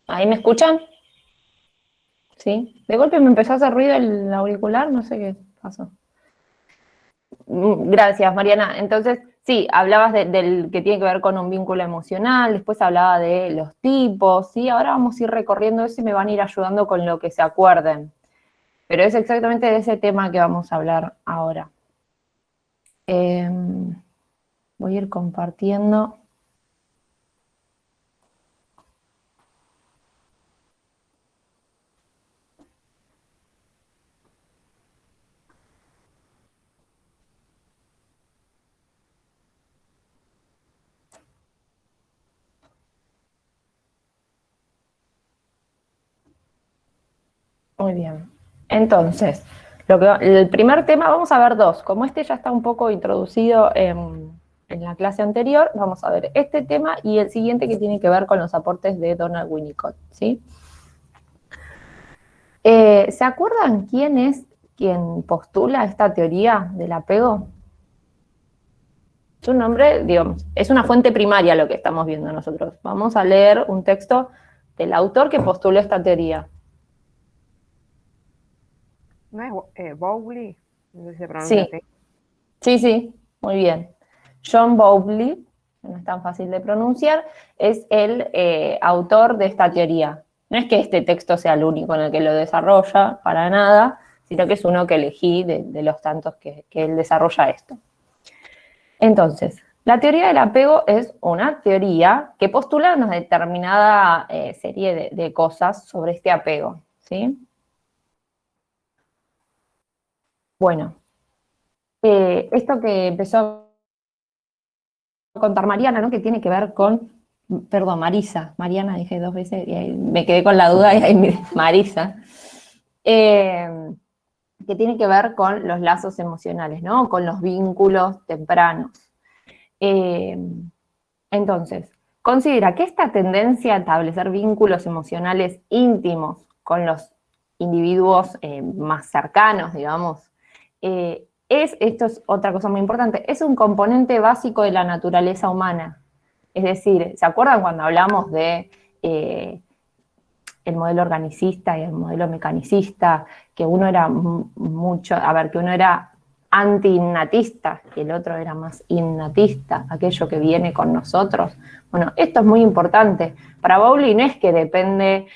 ¿Ahí me escuchan? Sí. De golpe me empezó a hacer ruido el auricular, no sé qué pasó. Gracias, Mariana. Entonces, sí, hablabas del que tiene que ver con un vínculo emocional, después hablaba de los tipos, ¿sí? Ahora vamos a ir recorriendo eso y me van a ir ayudando con lo que se acuerden. Pero es exactamente de ese tema que vamos a hablar ahora. Eh, Voy a ir compartiendo. Muy bien. Entonces, el primer tema, vamos a ver dos. Como este ya está un poco introducido en la clase anterior, vamos a ver este tema y el siguiente que tiene que ver con los aportes de Donald Winnicott, ¿sí? ¿Se acuerdan quién es quien postula esta teoría del apego? Su nombre, digamos, es una fuente primaria lo que estamos viendo nosotros. Vamos a leer un texto del autor que postuló esta teoría. ¿No es Bowley? No sé si se pronuncia Sí, así. sí, muy bien. John Bowlby, no es tan fácil de pronunciar, es el autor de esta teoría. No es que este texto sea el único en el que lo desarrolla, para nada, sino que es uno que elegí de los tantos que él desarrolla esto. Entonces, la teoría del apego es una teoría que postula una determinada serie de cosas sobre este apego, ¿sí? Bueno, esto que empezó a contar Mariana, ¿no? Que tiene que ver con, perdón, Marisa, Mariana dije dos veces y ahí me quedé con la duda y ahí Marisa, eh, que tiene que ver con los lazos emocionales, ¿no? Con los vínculos tempranos. Eh, entonces, considera que esta tendencia a establecer vínculos emocionales íntimos con los individuos más cercanos, digamos, esto es otra cosa muy importante, es un componente básico de la naturaleza humana. Es decir, ¿se acuerdan cuando hablamos de el modelo organicista y el modelo mecanicista? Que uno era mucho, a ver, que uno era anti-innatista y el otro era más innatista, aquello que viene con nosotros. Bueno, esto es muy importante. Para Bowlby no es que depende,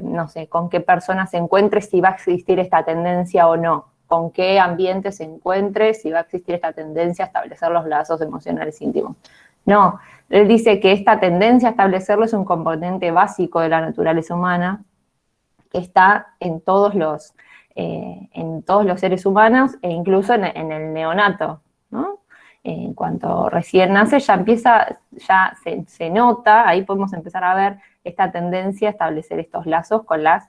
no sé, con qué persona se encuentre si va a existir esta tendencia o no, con qué ambiente se encuentre si va a existir esta tendencia a establecer los lazos emocionales íntimos. No, él dice que esta tendencia a establecerlo es un componente básico de la naturaleza humana que está en todos los seres humanos e incluso en el neonato, ¿no? En cuanto recién nace ya empieza, ya se nota, ahí podemos empezar a ver esta tendencia a establecer estos lazos con las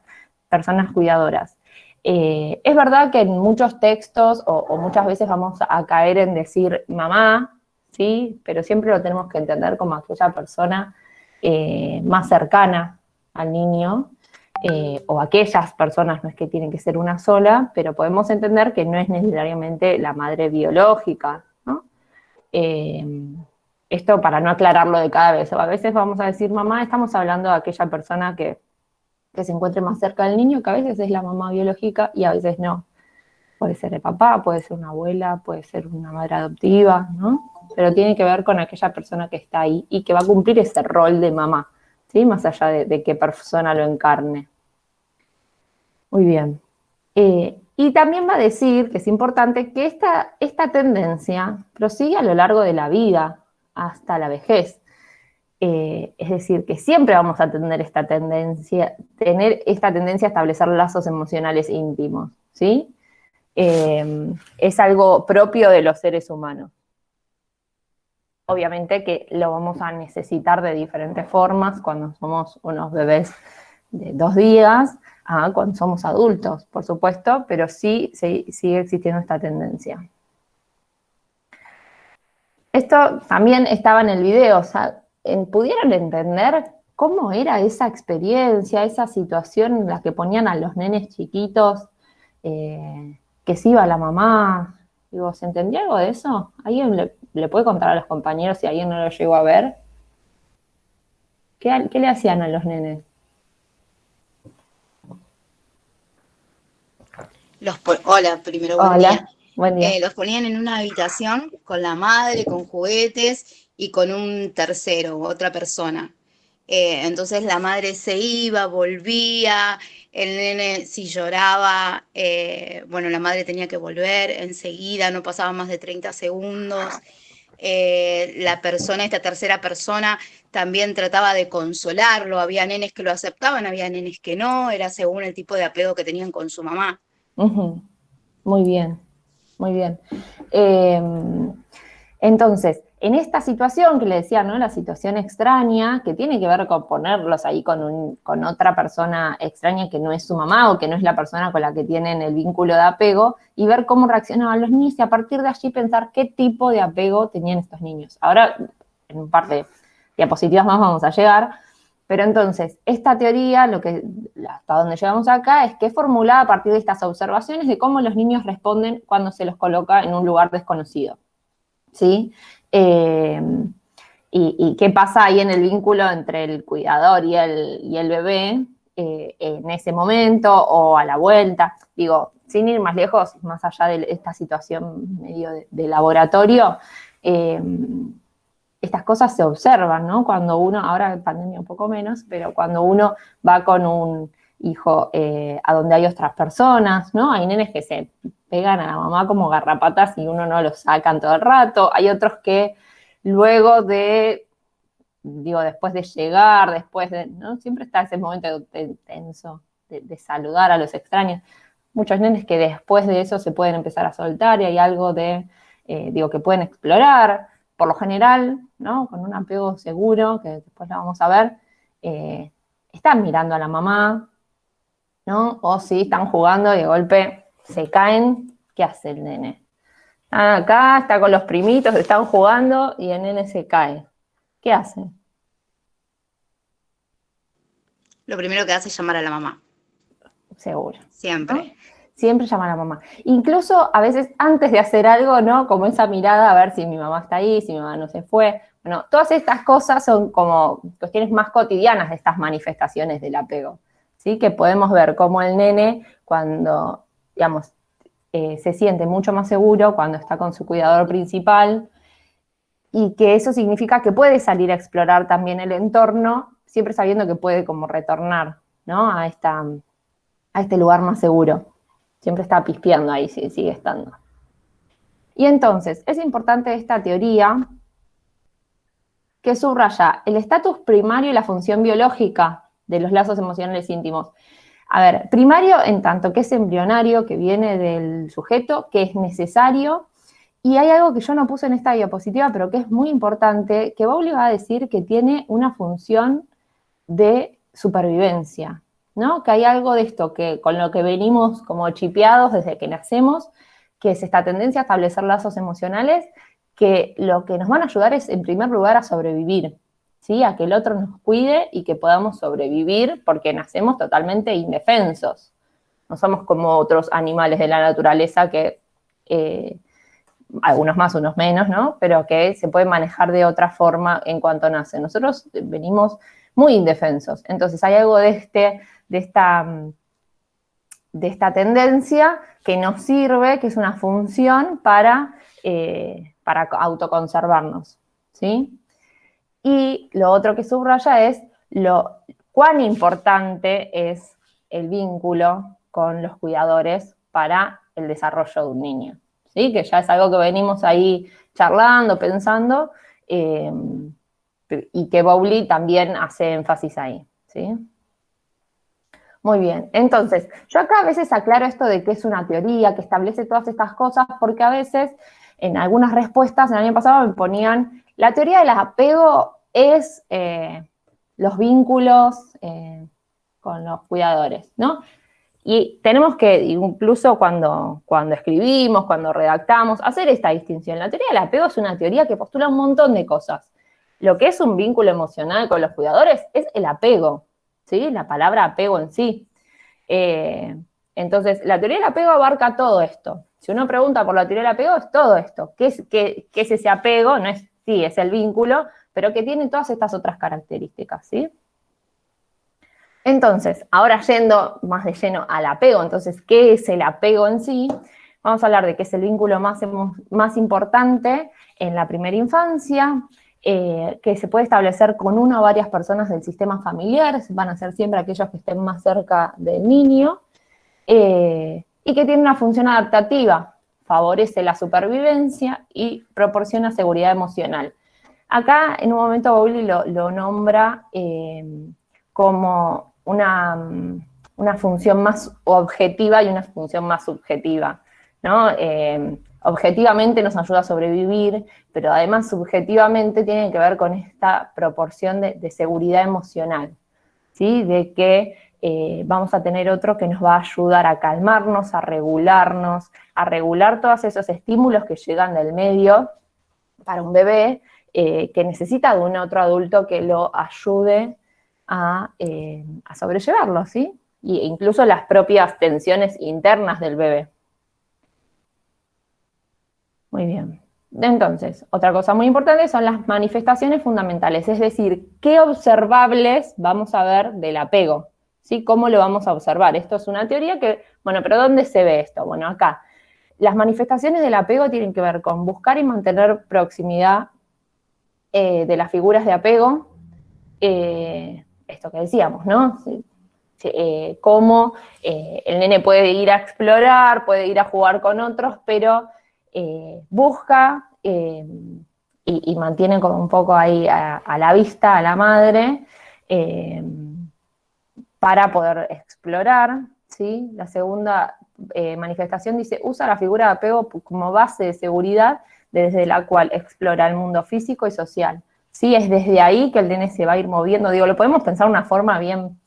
personas cuidadoras. Es verdad que en muchos textos o muchas veces vamos a caer en decir mamá, ¿sí? Pero siempre lo tenemos que entender como aquella persona más cercana al niño, o aquellas personas, no es que tienen que ser una sola, pero podemos entender que no es necesariamente la madre biológica, ¿no? Eh, Esto para no aclararlo de cada vez. A veces vamos a decir mamá, estamos hablando de aquella persona que se encuentre más cerca del niño, que a veces es la mamá biológica y a veces no. Puede ser el papá, puede ser una abuela, puede ser una madre adoptiva, ¿no? Pero tiene que ver con aquella persona que está ahí y que va a cumplir ese rol de mamá, ¿sí? Más allá de qué persona lo encarne. Muy bien. Y también va a decir que es importante que esta tendencia prosigue a lo largo de la vida, hasta la vejez. Es decir, que siempre vamos a tener esta tendencia a establecer lazos emocionales íntimos, ¿sí? Es algo propio de los seres humanos. Obviamente que lo vamos a necesitar de diferentes formas cuando somos unos bebés de 2 días a cuando somos adultos, por supuesto, pero sí sigue existiendo esta tendencia. Esto también estaba en el video, o sea, ¿pudieron entender cómo era esa experiencia, esa situación en la que ponían a los nenes chiquitos, que se iba la mamá? Digo, ¿se entendía algo de eso? ¿Alguien le puede contar a los compañeros si alguien no lo llegó a ver? ¿Qué le hacían a los nenes? Hola, primero buen día. Hola, buen día. Los ponían en una habitación con la madre, con juguetes y con un tercero, otra persona. Entonces la madre se iba, volvía, el nene si lloraba, bueno, la madre tenía que volver enseguida, no pasaba más de 30 segundos. La persona, esta tercera persona, también trataba de consolarlo. Había nenes que lo aceptaban, había nenes que no, era según el tipo de apego que tenían con su mamá. Ujú. Muy bien, muy bien. Eh, entonces, en esta situación que le decía, ¿no? La situación extraña, que tiene que ver con ponerlos ahí con otra persona extraña que no es su mamá o que no es la persona con la que tienen el vínculo de apego, y ver cómo reaccionaban los niños y a partir de allí pensar qué tipo de apego tenían estos niños. Ahora, en un par de diapositivas más vamos a llegar, pero entonces, esta teoría, hasta donde llegamos acá, es que es formulada a partir de estas observaciones de cómo los niños responden cuando se los coloca en un lugar desconocido. ¿Sí? Eh, y qué pasa ahí en el vínculo entre el cuidador y el bebé en ese momento o a la vuelta. Digo, sin ir más lejos, más allá de esta situación medio de laboratorio, eh, estas cosas se observan, ¿no? Cuando uno, ahora en pandemia un poco menos, pero cuando uno va con un hijo a donde hay otras personas, ¿no? Hay nenes que se pegan a la mamá como garrapatas y uno no los sacan todo el rato. Hay otros que luego de, digo, después de llegar, después de, ¿no? Siempre está ese momento tenso de saludar a los extraños. Muchos nenes que después de eso se pueden empezar a soltar y hay algo de, digo, que pueden explorar. Por lo general, ¿no? Con un apego seguro, que después lo vamos a ver, están mirando a la mamá, ¿no? O si están jugando y de golpe se caen, ¿qué hace el nene? Están acá, está con los primitos, están jugando y el nene se cae. ¿Qué hace? Lo primero que hace es llamar a la mamá, Seguro, ¿no? siempre. Siempre llama a la mamá. Incluso a veces antes de hacer algo, ¿no? Como esa mirada a ver si mi mamá está ahí, si mi mamá no se fue. Bueno, todas estas cosas son como cuestiones más cotidianas de estas manifestaciones del apego, ¿sí? Que podemos ver cómo el nene cuando, digamos, se siente mucho más seguro cuando está con su cuidador principal y que eso significa que puede salir a explorar también el entorno, siempre sabiendo que puede como retornar, ¿no? A este lugar más seguro. Siempre está pispeando ahí, sí, sigue estando. Y entonces, es importante esta teoría que subraya el estatus primario y la función biológica de los lazos emocionales íntimos. A ver, primario en tanto que es embrionario, que viene del sujeto, que es necesario, y hay algo que yo no puse en esta diapositiva, pero que es muy importante, que Bowlby va a decir que tiene una función de supervivencia, ¿no? Que hay algo de esto que con lo que venimos como chipeados desde que nacemos, que es esta tendencia a establecer lazos emocionales, que lo que nos van a ayudar es, en primer lugar, a sobrevivir, ¿sí? A que el otro nos cuide y que podamos sobrevivir porque nacemos totalmente indefensos. No somos como otros animales de la naturaleza que, algunos más, unos menos, ¿no? Pero que se pueden manejar de otra forma en cuanto nacen. Nosotros venimos muy indefensos. Entonces hay algo de esta tendencia que nos sirve, que es una función para autoconservarnos, ¿sí? Y lo otro que subraya es cuán importante es el vínculo con los cuidadores para el desarrollo de un niño, ¿sí? Que ya es algo que venimos ahí charlando, pensando, y que Bowlby también hace énfasis ahí, ¿sí? Muy bien, entonces, yo acá a veces aclaro esto de que es una teoría que establece todas estas cosas, porque a veces en algunas respuestas el año pasado me ponían, la teoría del apego es los vínculos con los cuidadores, ¿no? Y tenemos que, incluso cuando escribimos, cuando redactamos, hacer esta distinción. La teoría del apego es una teoría que postula un montón de cosas. Lo que es un vínculo emocional con los cuidadores es el apego, ¿sí? La palabra apego en sí. Eh, entonces, la teoría del apego abarca todo esto. Si uno pregunta por la teoría del apego, es todo esto. ¿Qué es ese apego? No es, sí, es el vínculo, pero que tiene todas estas otras características, ¿sí? Entonces, ahora yendo más de lleno al apego, entonces, ¿qué es el apego en sí? Vamos a hablar de que es el vínculo más importante en la primera infancia, que se puede establecer con una o varias personas del sistema familiar, van a ser siempre aquellos que estén más cerca del niño, y que tiene una función adaptativa, favorece la supervivencia y proporciona seguridad emocional. Acá en un momento Bowlby lo nombra como una función más objetiva y una función más subjetiva, ¿no? Objetivamente nos ayuda a sobrevivir, pero además subjetivamente tiene que ver con esta proporción de seguridad emocional, ¿sí? De que vamos a tener otro que nos va a ayudar a calmarnos, a regular todos esos estímulos que llegan del medio para un bebé, que necesita de un otro adulto que lo ayude a sobrellevarlo, ¿sí? E incluso las propias tensiones internas del bebé. Muy bien. Entonces, otra cosa muy importante son las manifestaciones fundamentales, es decir, qué observables vamos a ver del apego, ¿sí? ¿Cómo lo vamos a observar? Esto es una teoría que, bueno, pero ¿dónde se ve esto? Bueno, acá. Las manifestaciones del apego tienen que ver con buscar y mantener proximidad de las figuras de apego, esto que decíamos, ¿no? Cómo el nene puede ir a explorar, puede ir a jugar con otros, pero busca y mantiene como un poco ahí a la vista a la madre para poder explorar, ¿sí? La segunda manifestación dice, usa la figura de apego como base de seguridad desde la cual explora el mundo físico y social. Sí, es desde ahí que el nene se va a ir moviendo. Digo, lo podemos pensar de una forma bien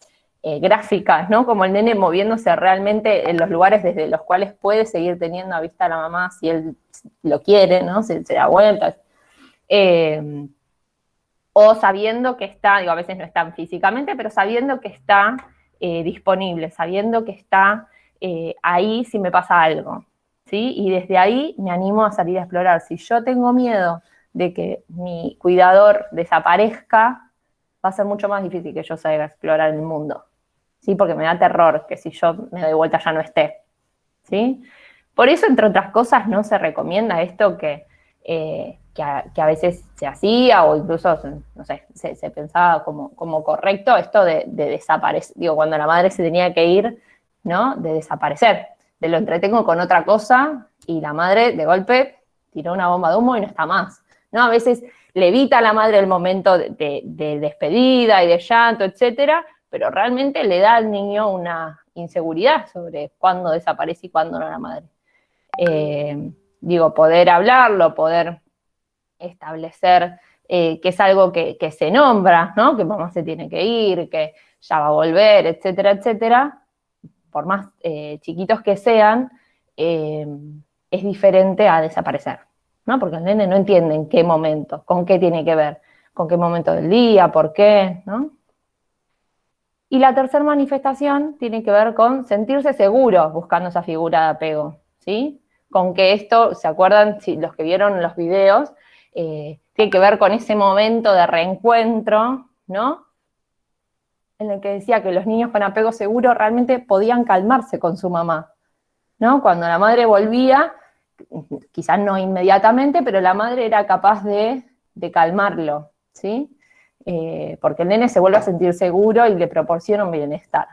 gráfica, ¿no? Como el nene moviéndose realmente en los lugares desde los cuales puede seguir teniendo a vista a la mamá si él lo quiere, ¿no? Se da vueltas. O sabiendo que está, digo, a veces no están físicamente, pero sabiendo que está disponible, sabiendo que está ahí si me pasa algo, ¿sí? Y desde ahí me animo a salir a explorar. Si yo tengo miedo de que mi cuidador desaparezca, va a ser mucho más difícil que yo salga a explorar el mundo, ¿sí? Porque me da terror que si yo me doy vuelta ya no esté, ¿sí? Por eso, entre otras cosas, no se recomienda esto que a veces se hacía o incluso, no sé, se pensaba como correcto esto de desaparecer, digo, cuando la madre se tenía que ir, ¿no? De desaparecer, de lo entretengo con otra cosa y la madre de golpe tiró una bomba de humo y no está más, ¿no? A veces le evita a la madre el momento de despedida y de llanto, etcétera, pero realmente le da al niño una inseguridad sobre cuándo desaparece y cuándo no la madre. Digo, poder hablarlo, poder establecer que es algo que se nombra, ¿no? Que mamá se tiene que ir, que ya va a volver, etcétera, etcétera, por más chiquitos que sean, es diferente a desaparecer, ¿no? Porque el nene no entiende en qué momento, con qué tiene que ver, con qué momento del día, por qué, ¿no? Y la tercera manifestación tiene que ver con sentirse seguro buscando esa figura de apego, ¿sí? Con que esto, ¿se acuerdan? Si los que vieron los videos, tiene que ver con ese momento de reencuentro, ¿no? En el que decía que los niños con apego seguro realmente podían calmarse con su mamá, ¿no? Cuando la madre volvía, quizás no inmediatamente, pero la madre era capaz de calmarlo, ¿sí? Porque el nene se vuelve a sentir seguro y le proporciona un bienestar.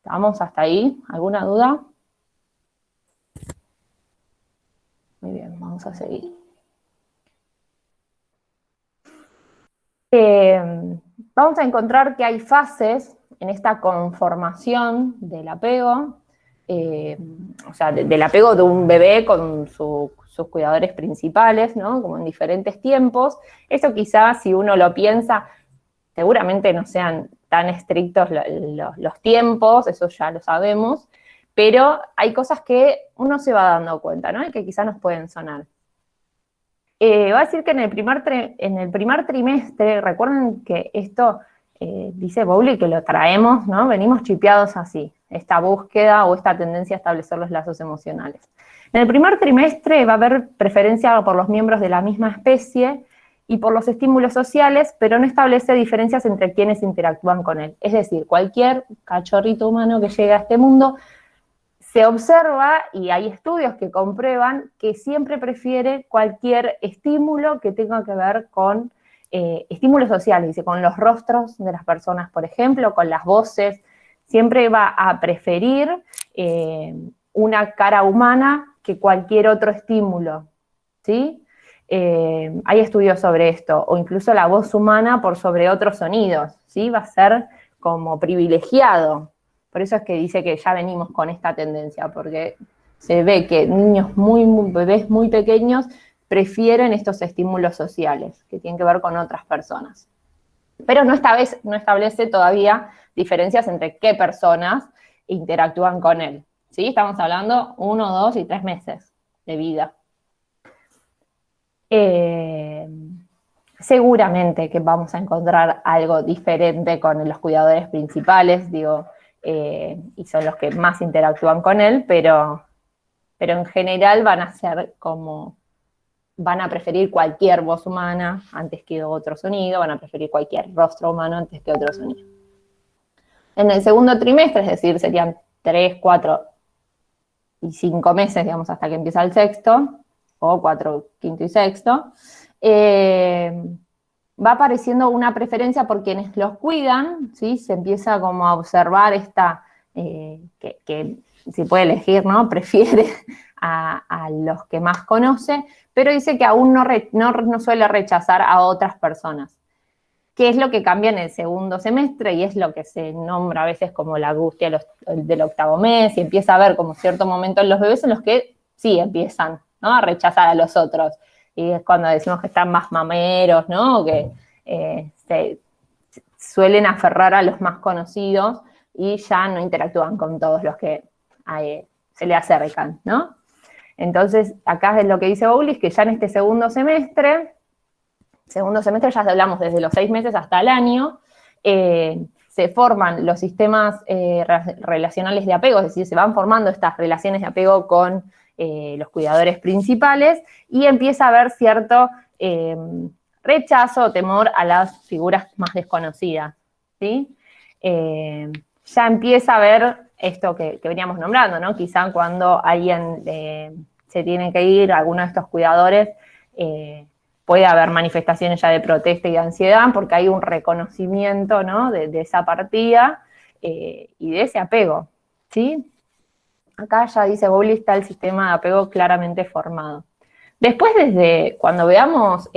¿Estamos hasta ahí? ¿Alguna duda? Muy bien, vamos a seguir. Vamos a encontrar que hay fases en esta conformación del apego, o sea, del apego de un bebé con sus cuidadores principales, ¿no? Como en diferentes tiempos. Eso quizás, si uno lo piensa, seguramente no sean tan estrictos los tiempos, eso ya lo sabemos, pero hay cosas que uno se va dando cuenta, ¿no? Y que quizás nos pueden sonar. Va a decir que en el primer trimestre, recuerden que esto dice Bowlby que lo traemos, ¿no? Venimos chipeados así, esta búsqueda o esta tendencia a establecer los lazos emocionales. En el primer trimestre va a haber preferencia por los miembros de la misma especie y por los estímulos sociales, pero no establece diferencias entre quienes interactúan con él. Es decir, cualquier cachorrito humano que llegue a este mundo se observa, y hay estudios que comprueban, que siempre prefiere cualquier estímulo que tenga que ver con estímulos sociales, dice, con los rostros de las personas, por ejemplo, con las voces. Siempre va a preferir una cara humana que cualquier otro estímulo, ¿sí? Hay estudios sobre esto, o incluso la voz humana por sobre otros sonidos, ¿sí? Va a ser como privilegiado. Por eso es que dice que ya venimos con esta tendencia, porque se ve que niños bebés muy pequeños prefieren estos estímulos sociales que tienen que ver con otras personas. Pero no establece todavía diferencias entre qué personas interactúan con él, ¿sí? Estamos hablando 1, 2 y 3 meses de vida. Seguramente que vamos a encontrar algo diferente con los cuidadores principales, digo, y son los que más interactúan con él, pero en general van a preferir cualquier voz humana antes que otro sonido, van a preferir cualquier rostro humano antes que otro sonido. En el segundo trimestre, es decir, serían 3, 4 y 5 meses, digamos, hasta que empieza el sexto, o 4, quinto y sexto, va apareciendo una preferencia por quienes los cuidan, ¿sí? Se empieza como a observar esta, que se puede elegir, ¿no? Prefiere a los que más conoce, pero dice que aún no suele rechazar a otras personas, que es lo que cambia en el segundo semestre y es lo que se nombra a veces como la angustia del octavo mes, y empieza a haber como cierto momento en los bebés en los que sí empiezan, ¿no?, a rechazar a los otros. Y es cuando decimos que están más mameros, ¿no? Que se suelen aferrar a los más conocidos y ya no interactúan con todos los que se le acercan, ¿no? Entonces, acá es lo que dice Bowley, es que ya en este segundo semestre ya hablamos desde los 6 meses hasta el año, se forman los sistemas relacionales de apego, es decir, se van formando estas relaciones de apego con los cuidadores principales, y empieza a haber cierto rechazo o temor a las figuras más desconocidas, ¿sí? Ya empieza a haber esto que veníamos nombrando, ¿no? Quizá cuando alguien se tiene que ir, alguno de estos cuidadores, puede haber manifestaciones ya de protesta y de ansiedad, porque hay un reconocimiento, ¿no?, de esa partida y de ese apego, ¿sí? Acá ya dice Bowley, está el sistema de apego claramente formado. Después, desde cuando veamos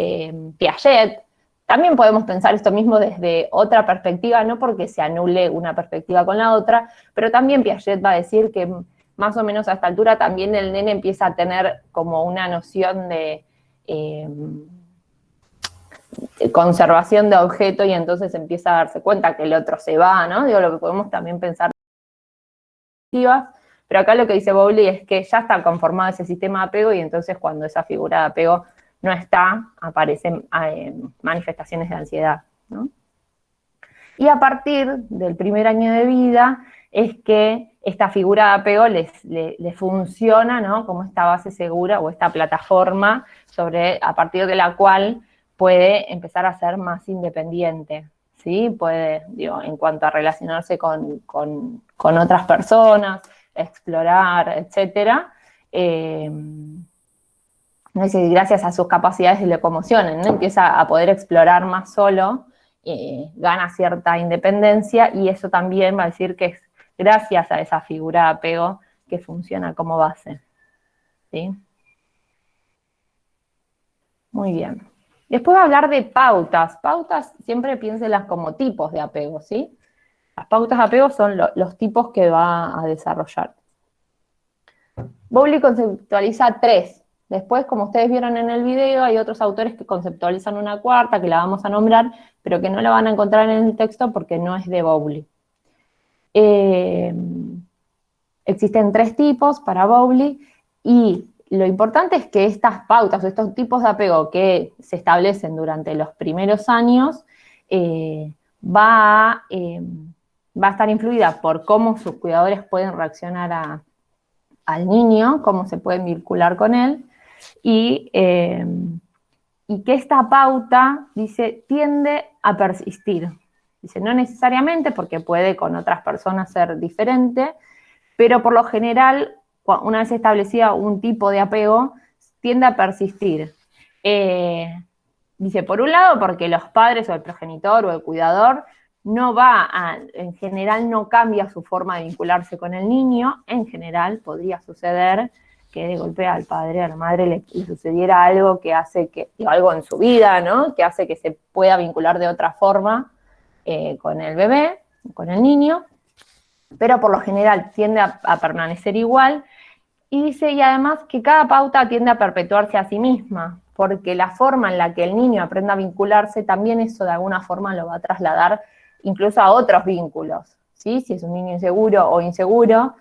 Piaget, también podemos pensar esto mismo desde otra perspectiva, no porque se anule una perspectiva con la otra, pero también Piaget va a decir que más o menos a esta altura también el nene empieza a tener como una noción de conservación de objeto, y entonces empieza a darse cuenta que el otro se va, ¿no? Digo, lo que podemos también pensar, pero acá lo que dice Bowley es que ya está conformado ese sistema de apego, y entonces cuando esa figura de apego no está, aparecen manifestaciones de ansiedad, ¿no? Y a partir del primer año de vida es que esta figura de apego le funciona, ¿no?, como esta base segura o esta plataforma a partir de la cual puede empezar a ser más independiente, ¿sí? Puede, digo, en cuanto a relacionarse con otras personas, explorar, etcétera, gracias a sus capacidades de locomoción, ¿no?, empieza a poder explorar más solo, gana cierta independencia, y eso también va a decir que es gracias a esa figura de apego que funciona como base, ¿sí? Muy bien. Después va a hablar de pautas. Pautas, siempre piénsenlas como tipos de apego, ¿sí? Las pautas de apego son los tipos que va a desarrollar. Bowley conceptualiza 3. Después, como ustedes vieron en el video, hay otros autores que conceptualizan una cuarta, que la vamos a nombrar, pero que no la van a encontrar en el texto porque no es de Bowley. Existen 3 tipos para Bowley, y lo importante es que estas pautas o estos tipos de apego que se establecen durante los primeros años va a estar influida por cómo sus cuidadores pueden reaccionar al niño, cómo se pueden vincular con él, y y que esta pauta, dice, tiende a persistir. Dice, no necesariamente, porque puede con otras personas ser diferente, pero por lo general, una vez establecida un tipo de apego, tiende a persistir. Dice, por un lado, porque los padres o el progenitor o el cuidador en general no cambia su forma de vincularse con el niño. En general podría suceder que de golpe al padre, a la madre le sucediera algo que hace que, algo en su vida, ¿no? Que hace que se pueda vincular de otra forma con el bebé, con el niño, pero por lo general tiende a permanecer igual. Y dice, y además que cada pauta tiende a perpetuarse a sí misma, porque la forma en la que el niño aprenda a vincularse, también eso de alguna forma lo va a trasladar incluso a otros vínculos, ¿sí? Si es un niño inseguro o inseguro,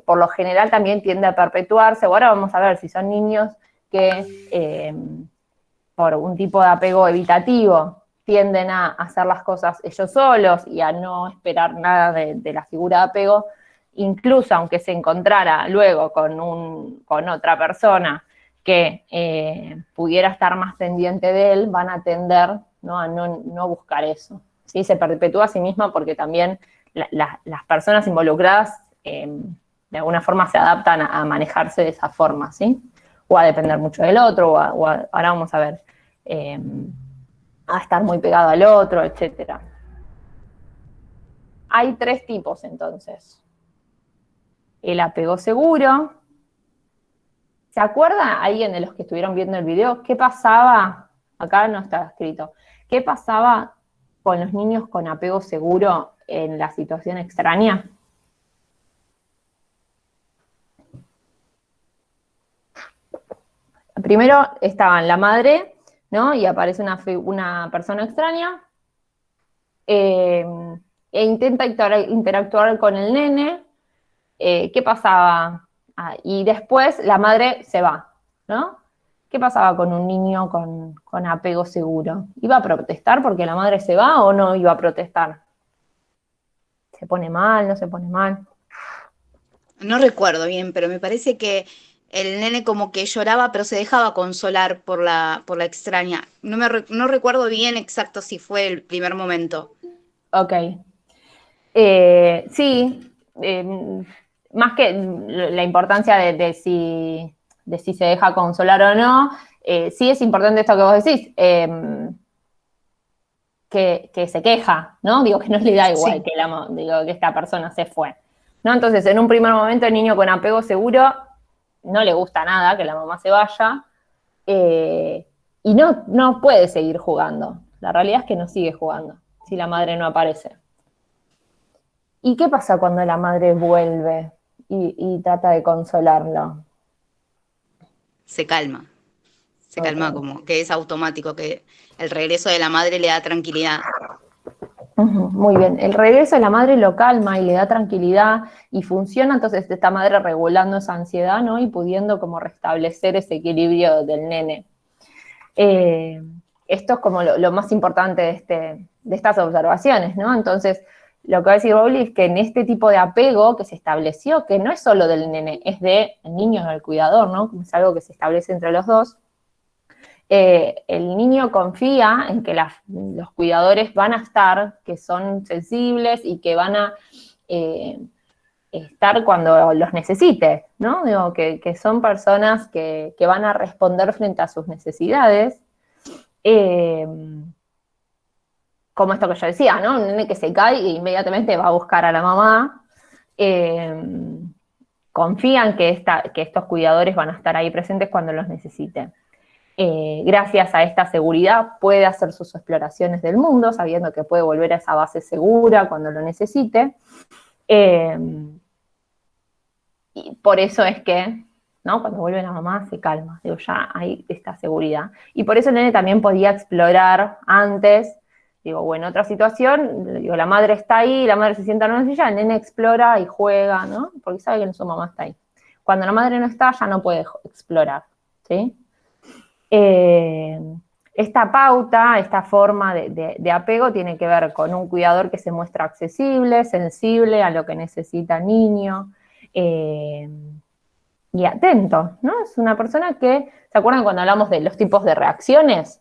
por lo general también tiende a perpetuarse. Ahora vamos a ver si son niños que por un tipo de apego evitativo tienden a hacer las cosas ellos solos y a no esperar nada de la figura de apego, incluso aunque se encontrara luego con otra persona que pudiera estar más pendiente de él, van a tender, ¿no? A no buscar eso. ¿Sí? Se perpetúa a sí misma porque también las personas involucradas de alguna forma se adaptan a manejarse de esa forma, ¿sí? O a depender mucho del otro, ahora vamos a ver, a estar muy pegado al otro, etc. Hay 3 tipos entonces. El apego seguro. ¿Se acuerda alguien de los que estuvieron viendo el video qué pasaba? Acá no está escrito. ¿Qué pasaba con los niños con apego seguro en la situación extraña? Primero estaban la madre, ¿no? Y aparece una persona extraña e intenta interactuar con el nene. ¿Qué pasaba? Y después la madre se va, ¿no? ¿Qué pasaba con un niño con apego seguro? ¿Iba a protestar porque la madre se va o no iba a protestar? ¿Se pone mal, no se pone mal? No recuerdo bien, pero me parece que el nene como que lloraba, pero se dejaba consolar por la extraña. No recuerdo bien exacto si fue el primer momento. Ok. Sí, más que la importancia de si se deja consolar o no, sí es importante esto que vos decís, que se queja, ¿no? Digo, que no le da igual Sí. que esta persona se fue, ¿no? Entonces, en un primer momento, el niño con apego seguro no le gusta nada que la mamá se vaya y no puede seguir jugando. La realidad es que no sigue jugando si la madre no aparece. ¿Y qué pasa cuando la madre vuelve y trata de consolarlo? Se calma. Se calma Okay. como que es automático, que el regreso de la madre le da tranquilidad. Muy bien, el regreso de la madre lo calma y le da tranquilidad y funciona entonces esta madre regulando esa ansiedad, ¿no? Y pudiendo como restablecer ese equilibrio del nene. Esto es como lo más importante de estas observaciones, ¿no? Entonces, lo que va a decir Bowley es que en este tipo de apego que se estableció, que no es solo del nene, es del niño y del cuidador, ¿no? Como es algo que se establece entre los dos, el niño confía en que los cuidadores van a estar, que son sensibles y que van a estar cuando los necesite, ¿no? Digo, que son personas que van a responder frente a sus necesidades. Como esto que yo decía, ¿no? Un nene que se cae e inmediatamente va a buscar a la mamá. Confían que estos cuidadores van a estar ahí presentes cuando los necesiten. Gracias a esta seguridad puede hacer sus exploraciones del mundo, sabiendo que puede volver a esa base segura cuando lo necesite. Y por eso es que, ¿no? Cuando vuelve la mamá se calma, digo, ya hay esta seguridad. Y por eso el nene también podía explorar antes, digo, o en otra situación, digo, la madre está ahí, la madre se sienta en una silla, el nene explora y juega, ¿no? Porque sabe que su mamá está ahí. Cuando la madre no está, ya no puede explorar, ¿sí? Esta pauta, esta forma de apego tiene que ver con un cuidador que se muestra accesible, sensible a lo que necesita el niño, y atento, ¿no? Es una persona que, ¿se acuerdan cuando hablamos de los tipos de reacciones?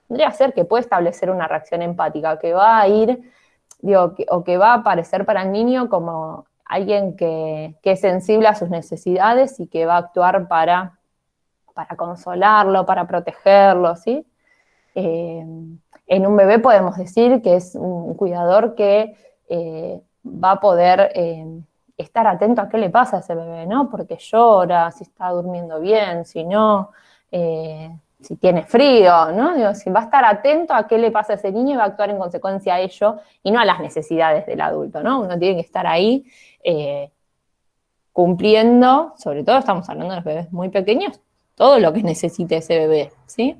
Tendría que ser que puede establecer una reacción empática, que va a ir, digo, o que va a aparecer para el niño como alguien que es sensible a sus necesidades y que va a actuar para consolarlo, para protegerlo, ¿sí? En un bebé podemos decir que es un cuidador que va a poder estar atento a qué le pasa a ese bebé, ¿no? Porque llora, si está durmiendo bien, si no, si tiene frío, ¿no? Digo, si va a estar atento a qué le pasa a ese niño y va a actuar en consecuencia a ello y no a las necesidades del adulto, ¿no? Uno tiene que estar ahí cumpliendo, sobre todo estamos hablando de los bebés muy pequeños, todo lo que necesite ese bebé, ¿sí?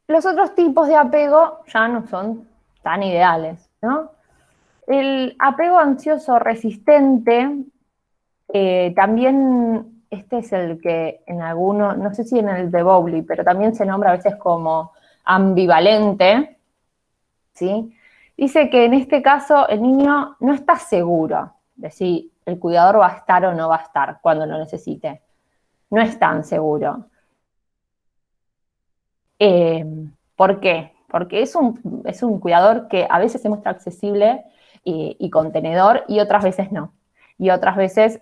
Los otros tipos de apego ya no son tan ideales, ¿no? El apego ansioso resistente, también este es el que en algunos, no sé si en el de Bowlby, pero también se nombra a veces como ambivalente, ¿sí? Dice que en este caso el niño no está seguro de si el cuidador va a estar o no va a estar cuando lo necesite. No es tan seguro. Eh, ¿Por qué? Porque es un cuidador que a veces se muestra accesible y contenedor y otras veces no. Y otras veces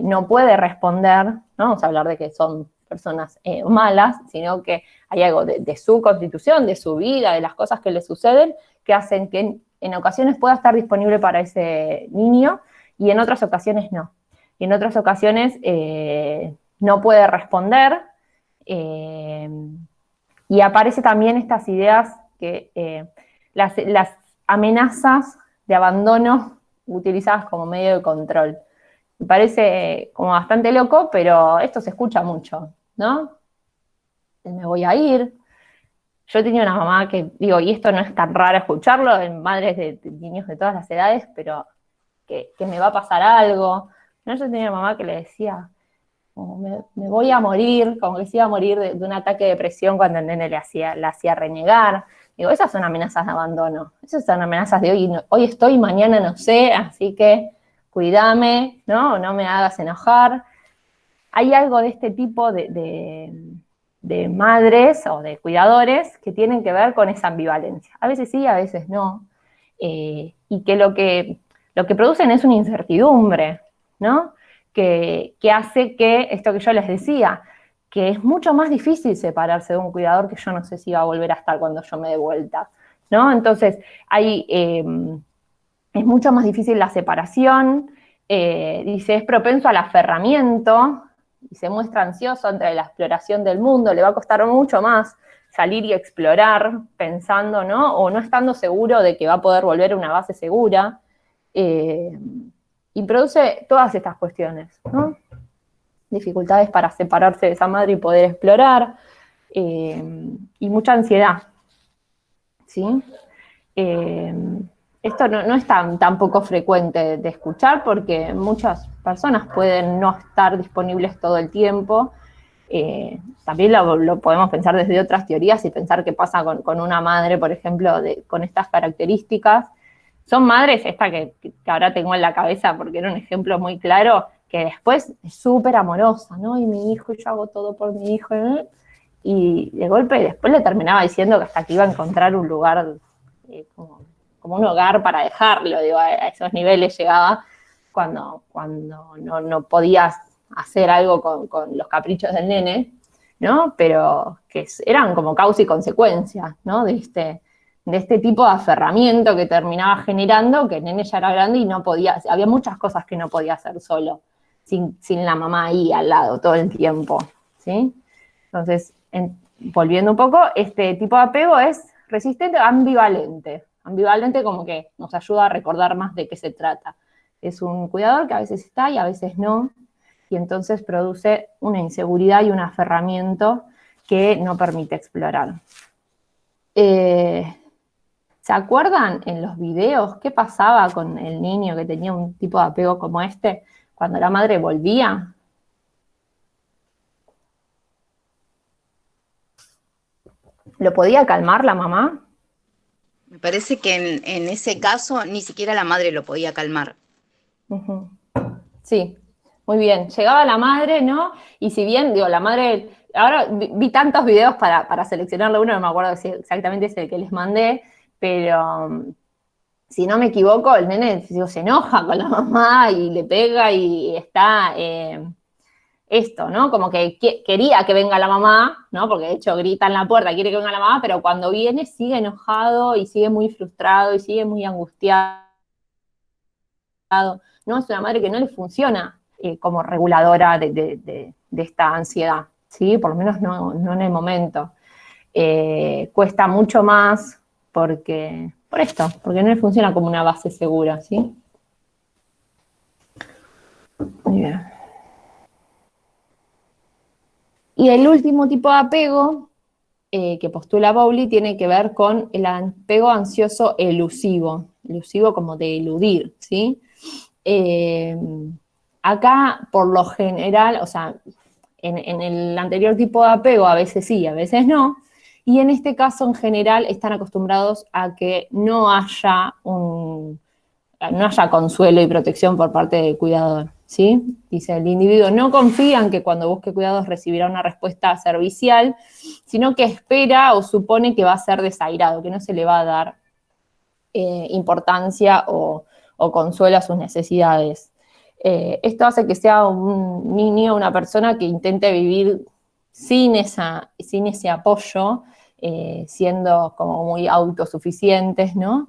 no puede responder, no vamos a hablar de que son personas malas, sino que hay algo de su constitución, de su vida, de las cosas que le suceden, que hacen que en ocasiones pueda estar disponible para ese niño y en otras ocasiones no. Y en otras ocasiones no puede responder. Eh, y aparece también estas ideas que las amenazas de abandono utilizadas como medio de control. Me parece como bastante loco, pero esto se escucha mucho, ¿no? Me voy a ir. Yo tenía una mamá que, digo, y esto no es tan raro escucharlo en madres de niños de todas las edades, pero que me va a pasar algo. ¿No? Yo tenía una mamá que le decía, como me voy a morir, como que se iba a morir de un ataque de depresión cuando el nene la hacía renegar. Digo, esas son amenazas de abandono, esas son amenazas de hoy, hoy estoy, mañana no sé, así que cuídame, ¿no? No me hagas enojar. Hay algo de este tipo de madres o de cuidadores que tienen que ver con esa ambivalencia. A veces sí, a veces no. Y que lo que producen es una incertidumbre, ¿no? Que hace que, esto que yo les decía, que es mucho más difícil separarse de un cuidador que yo no sé si va a volver a estar cuando yo me dé vuelta, ¿no? Entonces, es mucho más difícil la separación, dice, es propenso al aferramiento, y se muestra ansioso ante la exploración del mundo, le va a costar mucho más salir y explorar pensando, ¿no? O no estando seguro de que va a poder volver a una base segura, y produce todas estas cuestiones, ¿no? Dificultades para separarse de esa madre y poder explorar, y mucha ansiedad, ¿sí? Esto no es tan poco frecuente de escuchar porque muchas personas pueden no estar disponibles todo el tiempo. También lo podemos pensar desde otras teorías y pensar qué pasa con una madre, por ejemplo, con estas características. Son madres, esta que ahora tengo en la cabeza porque era un ejemplo muy claro, que después es súper amorosa, ¿no? Y mi hijo, yo hago todo por mi hijo, ¿eh? Y de golpe después le terminaba diciendo que hasta que iba a encontrar un lugar como un hogar para dejarlo, digo, a esos niveles llegaba cuando no podías hacer algo con los caprichos del nene, ¿no? Pero que eran como causa y consecuencia, ¿no? De este tipo de aferramiento que terminaba generando, que el nene ya era grande y no podía, había muchas cosas que no podía hacer solo, sin la mamá ahí al lado todo el tiempo, ¿sí? Entonces, volviendo un poco, este tipo de apego es resistente, ambivalente. Ambivalente como que nos ayuda a recordar más de qué se trata. Es un cuidador que a veces está y a veces no, y entonces produce una inseguridad y un aferramiento que no permite explorar. ¿Se acuerdan en los videos qué pasaba con el niño que tenía un tipo de apego como este cuando la madre volvía? ¿Lo podía calmar la mamá? Me parece que en ese caso ni siquiera la madre lo podía calmar. Uh-huh. Sí, muy bien. Llegaba la madre, ¿no? Y si bien, digo, la madre, ahora vi tantos videos para seleccionarle uno, no me acuerdo si exactamente es el que les mandé, pero si no me equivoco, el nene, digo, se enoja con la mamá y le pega y está esto, ¿no? Como que quería que venga la mamá, ¿no? Porque de hecho grita en la puerta, quiere que venga la mamá, pero cuando viene sigue enojado y sigue muy frustrado y sigue muy angustiado. ¿No? Es una madre que no le funciona como reguladora de esta ansiedad, ¿sí? Por lo menos no en el momento. Cuesta mucho más por esto, porque no le funciona como una base segura, ¿sí? Muy bien. Y el último tipo de apego que postula Bowley tiene que ver con el apego ansioso elusivo como de eludir, ¿sí? Acá, por lo general, o sea, en el anterior tipo de apego a veces sí, a veces no, y en este caso en general están acostumbrados a que no haya consuelo y protección por parte del cuidador, ¿sí? Dice, el individuo no confía en que cuando busque cuidados recibirá una respuesta servicial, sino que espera o supone que va a ser desairado, que no se le va a dar importancia o consuelo a sus necesidades. Esto hace que sea un niño, una persona que intente vivir sin ese apoyo, siendo como muy autosuficientes, ¿no?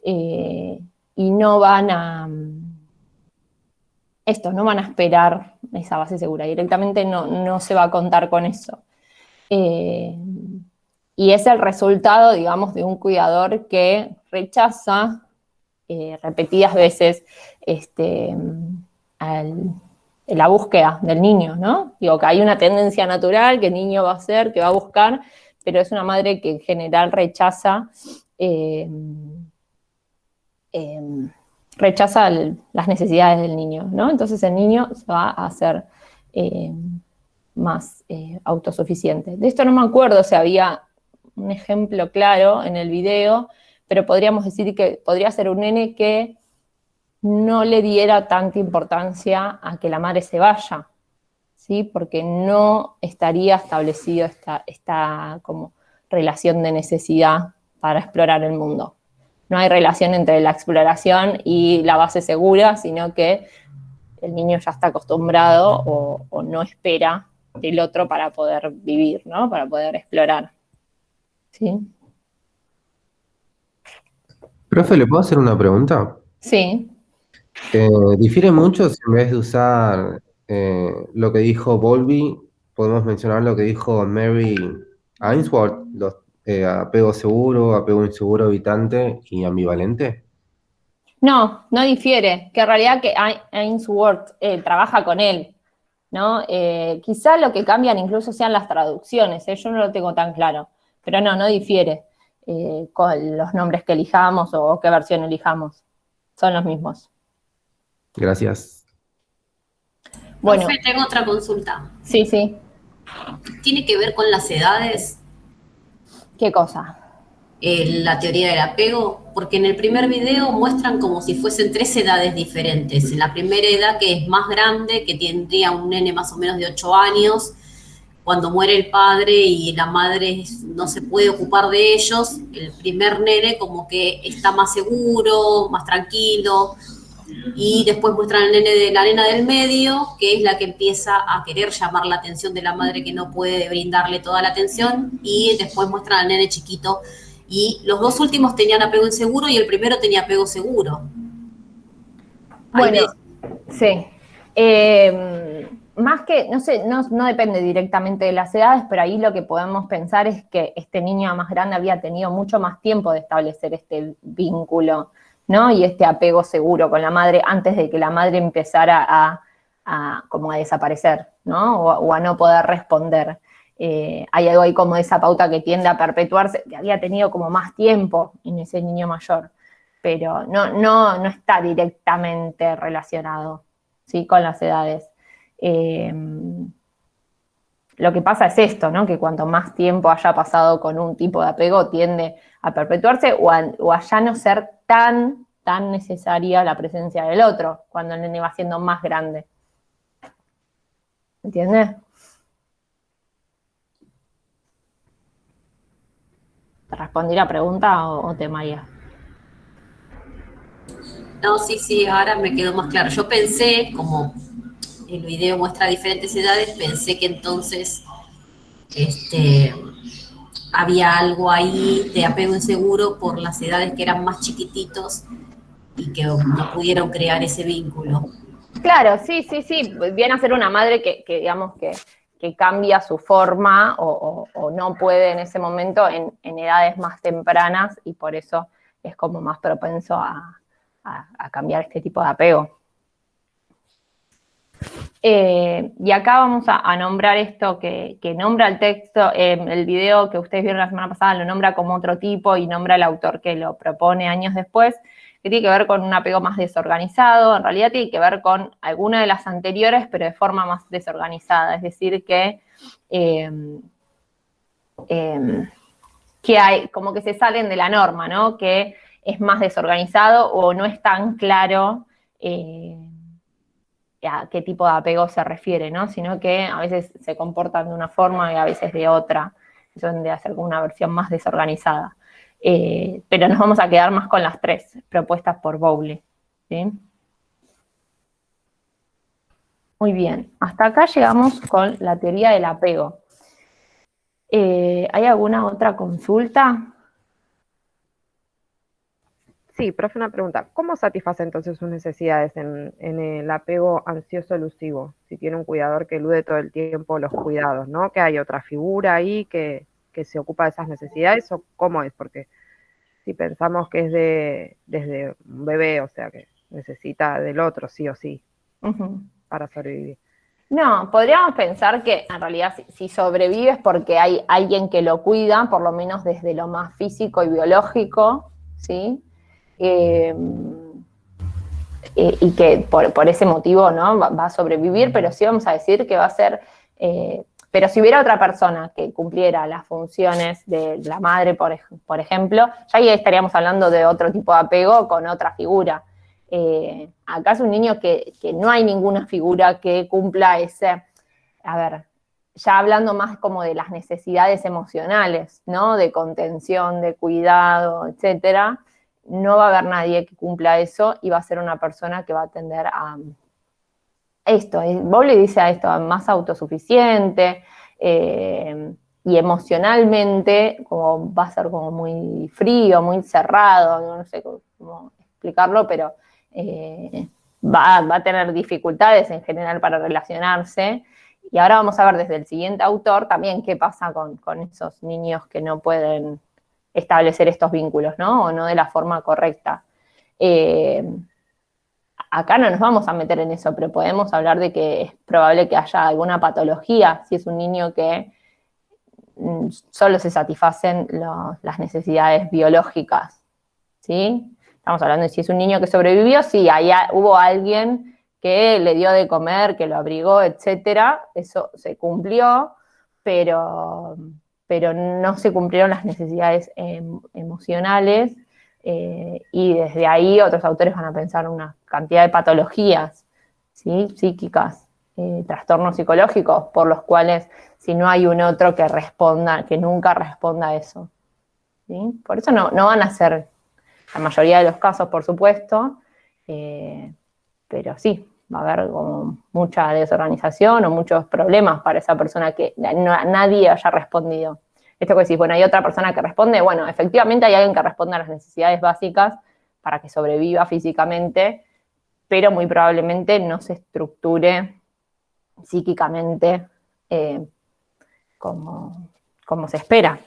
Y no van a no van a esperar esa base segura, directamente no se va a contar con eso. Y es el resultado, digamos, de un cuidador que rechaza repetidas veces la búsqueda del niño, ¿no? Digo que hay una tendencia natural que el niño va a hacer, que va a buscar, pero es una madre que en general rechaza las necesidades del niño, ¿no? Entonces el niño se va a hacer más autosuficiente. De esto no me acuerdo si había un ejemplo claro en el video, pero podríamos decir que podría ser un nene que no le diera tanta importancia a que la madre se vaya, ¿sí? Porque no estaría establecido esta como relación de necesidad para explorar el mundo. No hay relación entre la exploración y la base segura, sino que el niño ya está acostumbrado o no espera del otro para poder vivir, ¿no? Para poder explorar. ¿Sí? Profe, ¿le puedo hacer una pregunta? Sí. ¿Difiere mucho si en vez de usar lo que dijo Bowlby, podemos mencionar lo que dijo Mary Ainsworth, los apego seguro, apego inseguro, habitante y ambivalente? No difiere, que en realidad que Ainsworth trabaja con él, ¿no? Quizá lo que cambian incluso sean las traducciones, yo no lo tengo tan claro, pero no difiere con los nombres que elijamos o qué versión elijamos, son los mismos. Gracias. Bueno, Profe, tengo otra consulta. sí, ¿Tiene que ver con las edades, ¿qué cosa? la teoría del apego? Porque en el primer video muestran como si fuesen 3 edades diferentes. En la primera edad, que es más grande, que tendría un nene más o menos de 8 años, cuando muere el padre y la madre no se puede ocupar de ellos, el primer nene como que está más seguro, más tranquilo, y después muestran al nene de la nena del medio, que es la que empieza a querer llamar la atención de la madre que no puede brindarle toda la atención, y después muestran al nene chiquito, y los dos últimos tenían apego inseguro y el primero tenía apego seguro. Bueno, sí. Más que, no sé, no depende directamente de las edades, pero ahí lo que podemos pensar es que este niño más grande había tenido mucho más tiempo de establecer este vínculo, ¿no? Y este apego seguro con la madre antes de que la madre empezara como a desaparecer, ¿no? O a no poder responder. Hay algo ahí como esa pauta que tiende a perpetuarse, que había tenido como más tiempo en ese niño mayor, pero no está directamente relacionado, ¿sí? Con las edades. Lo que pasa es esto, ¿no? Que cuanto más tiempo haya pasado con un tipo de apego, tiende a perpetuarse o a ya no ser tan necesaria la presencia del otro, cuando el nene va siendo más grande. ¿Entiendes? ¿Te respondí la pregunta o te mareé? No, sí, sí, ahora me quedó más claro. Yo pensé, como el video muestra diferentes edades, pensé que entonces este, había algo ahí de apego inseguro por las edades que eran más chiquititos y que no pudieron crear ese vínculo. Claro, sí, sí, sí. Viene a ser una madre que digamos, que cambia su forma o no puede en ese momento en edades más tempranas y por eso es como más propenso a cambiar este tipo de apego. Y acá vamos a nombrar esto que nombra el texto, el video que ustedes vieron la semana pasada lo nombra como otro tipo y nombra el autor que lo propone años después, que tiene que ver con un apego más desorganizado, en realidad tiene que ver con alguna de las anteriores, pero de forma más desorganizada, es decir, que hay, como que se salen de la norma, ¿no? Que es más desorganizado o no es tan claro a qué tipo de apego se refiere, ¿no? Sino que a veces se comportan de una forma y a veces de otra. Eso tendría que ser como una versión más desorganizada. Pero nos vamos a quedar más con las tres propuestas por Bowley. ¿Sí? Muy bien, hasta acá llegamos con la teoría del apego. ¿Hay alguna otra consulta? Sí, profe, una pregunta. ¿Cómo satisface entonces sus necesidades en el apego ansioso elusivo? Si tiene un cuidador que elude todo el tiempo los cuidados, ¿no? ¿Que hay otra figura ahí que se ocupa de esas necesidades o cómo es? Porque si pensamos que es desde un bebé, o sea, que necesita del otro sí o sí para sobrevivir. No, podríamos pensar que en realidad si sobrevive es porque hay alguien que lo cuida, por lo menos desde lo más físico y biológico, ¿sí? Eh, y que por ese motivo, ¿no? Va a sobrevivir, pero sí vamos a decir que va a ser, pero si hubiera otra persona que cumpliera las funciones de la madre, por ejemplo, ya ahí estaríamos hablando de otro tipo de apego con otra figura. Acá es un niño que no hay ninguna figura que cumpla ese, a ver, ya hablando más como de las necesidades emocionales, ¿no? De contención, de cuidado, etcétera, no va a haber nadie que cumpla eso y va a ser una persona que va a tender a esto. Bowley dice a esto, más autosuficiente y emocionalmente como va a ser como muy frío, muy cerrado, no sé cómo explicarlo, pero va a tener dificultades en general para relacionarse. Y ahora vamos a ver desde el siguiente autor también qué pasa con esos niños que no pueden establecer estos vínculos, ¿no? O no de la forma correcta. Acá no nos vamos a meter en eso, pero podemos hablar de que es probable que haya alguna patología, si es un niño que solo se satisfacen las necesidades biológicas, ¿sí? Estamos hablando de si es un niño que sobrevivió, sí, hubo alguien que le dio de comer, que lo abrigó, etcétera, eso se cumplió, pero no se cumplieron las necesidades emocionales y desde ahí otros autores van a pensar una cantidad de patologías, ¿sí? Psíquicas, trastornos psicológicos, por los cuales si no hay un otro que responda, que nunca responda a eso. ¿Sí? Por eso no van a ser la mayoría de los casos, por supuesto, pero sí, va a haber como mucha desorganización o muchos problemas para esa persona que nadie haya respondido. Esto que decís, bueno, hay otra persona que responde, bueno, efectivamente hay alguien que responde a las necesidades básicas para que sobreviva físicamente, pero muy probablemente no se estructure psíquicamente como se espera.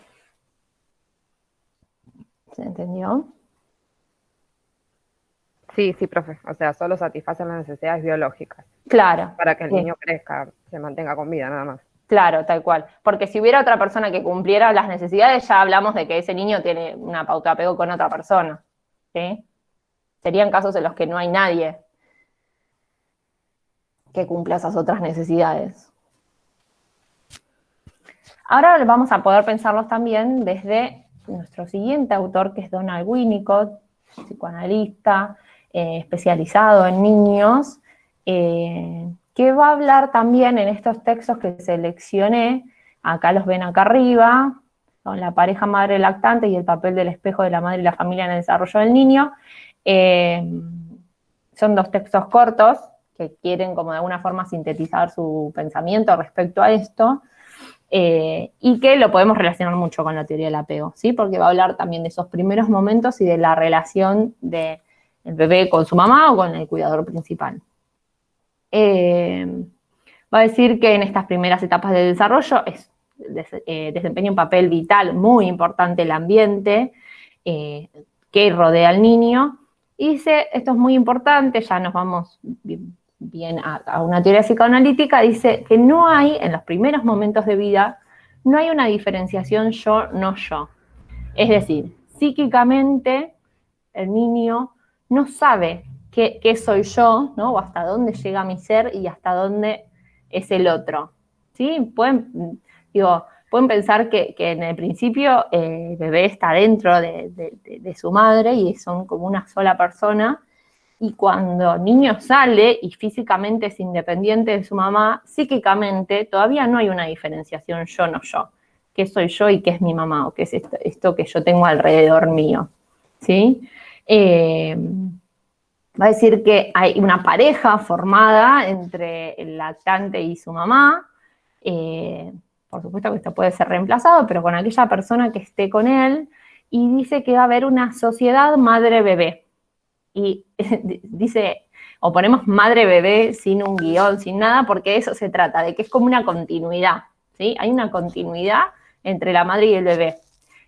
¿Se entendió? Sí, sí, profe. O sea, solo satisfacen las necesidades biológicas Claro. para que el sí. niño crezca, se mantenga con vida, nada más. Claro, tal cual. Porque si hubiera otra persona que cumpliera las necesidades, ya hablamos de que ese niño tiene una pauta de apego con otra persona. ¿Sí? Serían casos en los que no hay nadie que cumpla esas otras necesidades. Ahora vamos a poder pensarlos también desde nuestro siguiente autor, que es Donald Winnicott, psicoanalista, especializado en niños, que va a hablar también en estos textos que seleccioné, acá los ven acá arriba, con la pareja madre lactante y el papel del espejo de la madre y la familia en el desarrollo del niño. Son 2 textos cortos que quieren como de alguna forma sintetizar su pensamiento respecto a esto, y que lo podemos relacionar mucho con la teoría del apego, ¿sí? Porque va a hablar también de esos primeros momentos y de la relación del bebé con su mamá o con el cuidador principal. Va a decir que en estas primeras etapas del desarrollo desempeña un papel vital muy importante el ambiente que rodea al niño, y dice, esto es muy importante, ya nos vamos bien a una teoría psicoanalítica, dice que no hay, en los primeros momentos de vida, no hay una diferenciación yo, no yo. Es decir, psíquicamente el niño no sabe qué soy yo, ¿no? O hasta dónde llega mi ser y hasta dónde es el otro, ¿sí? Pueden pensar que en el principio el bebé está dentro de su madre y son como una sola persona, y cuando el niño sale y físicamente es independiente de su mamá, psíquicamente todavía no hay una diferenciación yo, no yo. ¿Qué soy yo y qué es mi mamá? ¿O qué es esto que yo tengo alrededor mío? ¿Sí? Va a decir que hay una pareja formada entre el lactante y su mamá. Por supuesto que esto puede ser reemplazado, pero con aquella persona que esté con él, y dice que va a haber una sociedad madre-bebé. Y dice, o ponemos madre-bebé sin un guión, sin nada, porque de eso se trata, de que es como una continuidad, ¿sí? Hay una continuidad entre la madre y el bebé.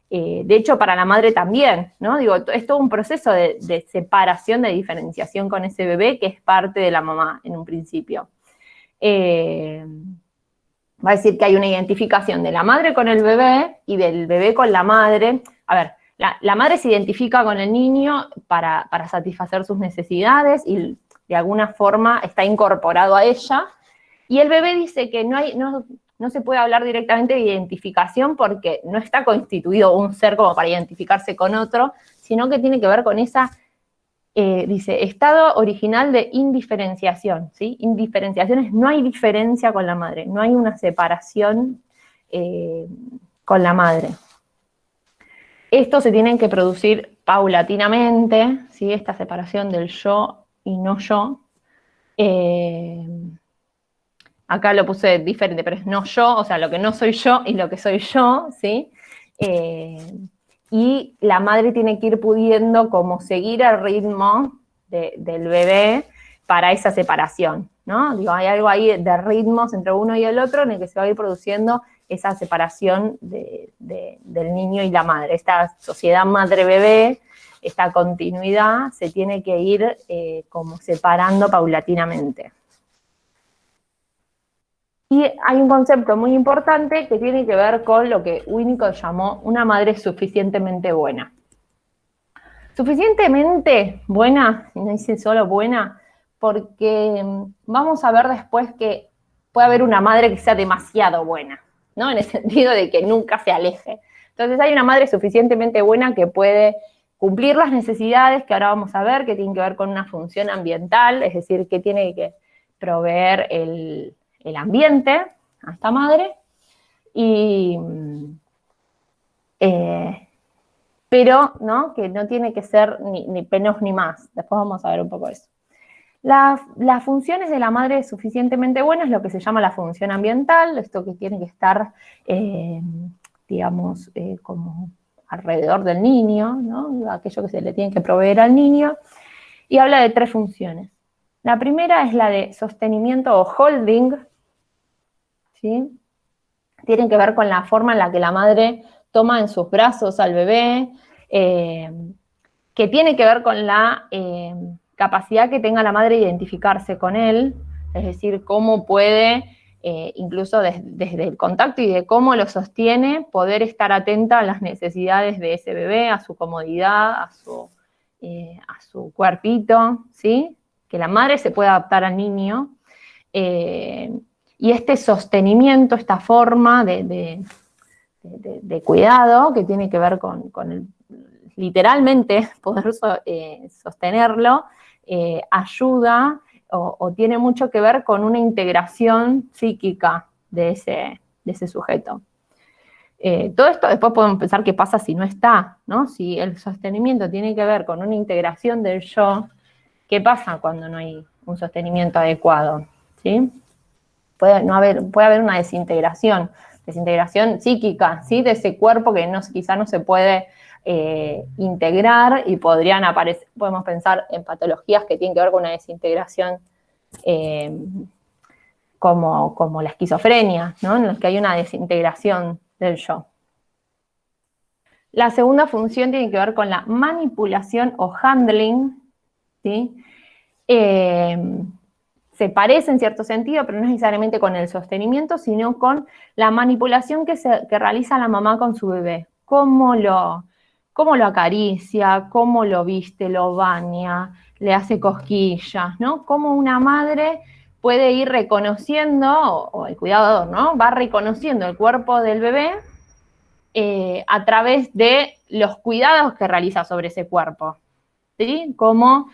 De hecho, para la madre también, ¿no? Digo, es todo un proceso de separación, de diferenciación con ese bebé que es parte de la mamá en un principio. Va a decir que hay una identificación de la madre con el bebé y del bebé con la madre. A ver, la madre se identifica con el niño para satisfacer sus necesidades y de alguna forma está incorporado a ella. Y el bebé dice que no se puede hablar directamente de identificación porque no está constituido un ser como para identificarse con otro, sino que tiene que ver con esa, dice, estado original de indiferenciación, ¿sí? Indiferenciación es no hay diferencia con la madre, no hay una separación con la madre. Esto se tiene que producir paulatinamente, ¿sí? Esta separación del yo y no yo. Acá lo puse diferente, pero es no yo, o sea, lo que no soy yo y lo que soy yo, ¿sí? Y la madre tiene que ir pudiendo como seguir el ritmo del bebé para esa separación, ¿no? Digo, hay algo ahí de ritmos entre uno y el otro en el que se va a ir produciendo esa separación del niño y la madre. Esta sociedad madre-bebé, esta continuidad, se tiene que ir como separando paulatinamente. Y hay un concepto muy importante que tiene que ver con lo que Winnicott llamó una madre suficientemente buena. Suficientemente buena, y no dice solo buena, porque vamos a ver después que puede haber una madre que sea demasiado buena, ¿no? En el sentido de que nunca se aleje. Entonces hay una madre suficientemente buena que puede cumplir las necesidades que ahora vamos a ver, que tienen que ver con una función ambiental, es decir, que tiene que proveer el ambiente a esta madre, pero ¿no? Que no tiene que ser ni menos ni más. Después vamos a ver un poco eso. Las funciones de la madre suficientemente buenas es lo que se llama la función ambiental, esto que tiene que estar, digamos, como alrededor del niño, ¿no? Aquello que se le tiene que proveer al niño, y habla de 3 funciones. La primera es la de sostenimiento o holding, ¿sí? Tienen que ver con la forma en la que la madre toma en sus brazos al bebé, que tiene que ver con la capacidad que tenga la madre de identificarse con él, es decir, cómo puede, incluso desde el contacto y de cómo lo sostiene, poder estar atenta a las necesidades de ese bebé, a su comodidad, a su cuerpito, ¿sí? Que la madre se pueda adaptar al niño. Y este sostenimiento, esta forma de cuidado que tiene que ver con el, literalmente poder sostenerlo, ayuda o tiene mucho que ver con una integración psíquica de ese sujeto. Todo esto después podemos pensar qué pasa si no está, ¿no? Si el sostenimiento tiene que ver con una integración del yo, ¿qué pasa cuando no hay un sostenimiento adecuado? ¿Sí? Puede haber una desintegración psíquica, ¿sí? De ese cuerpo que quizá no se puede integrar y podemos pensar en patologías que tienen que ver con una desintegración como la esquizofrenia, ¿no? En los que hay una desintegración del yo. La segunda función tiene que ver con la manipulación o handling, ¿sí? Se parece en cierto sentido, pero no necesariamente con el sostenimiento, sino con la manipulación que realiza la mamá con su bebé. Cómo lo acaricia, cómo lo viste, lo baña, le hace cosquillas, ¿no? Cómo una madre puede ir reconociendo, o el cuidador, ¿no? Va reconociendo el cuerpo del bebé a través de los cuidados que realiza sobre ese cuerpo, ¿sí? Como,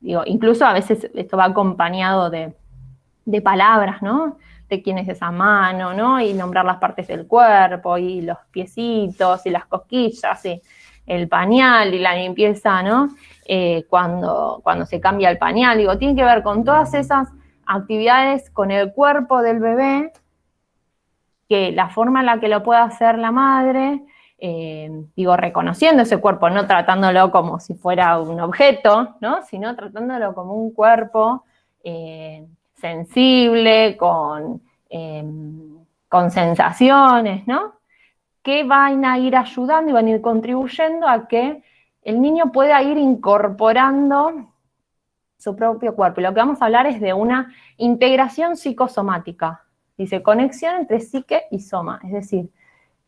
incluso a veces esto va acompañado de palabras, ¿no? De quién es esa mano, ¿no? Y nombrar las partes del cuerpo, y los piecitos, y las cosquillas, y el pañal, y la limpieza, ¿no? Cuando se cambia el pañal, tiene que ver con todas esas actividades con el cuerpo del bebé, que la forma en la que lo puede hacer la madre, reconociendo ese cuerpo, no tratándolo como si fuera un objeto, ¿no? Sino tratándolo como un cuerpo sensible, con sensaciones, ¿no? Que van a ir ayudando y van a ir contribuyendo a que el niño pueda ir incorporando su propio cuerpo. Y lo que vamos a hablar es de una integración psicosomática. Dice, conexión entre psique y soma, es decir,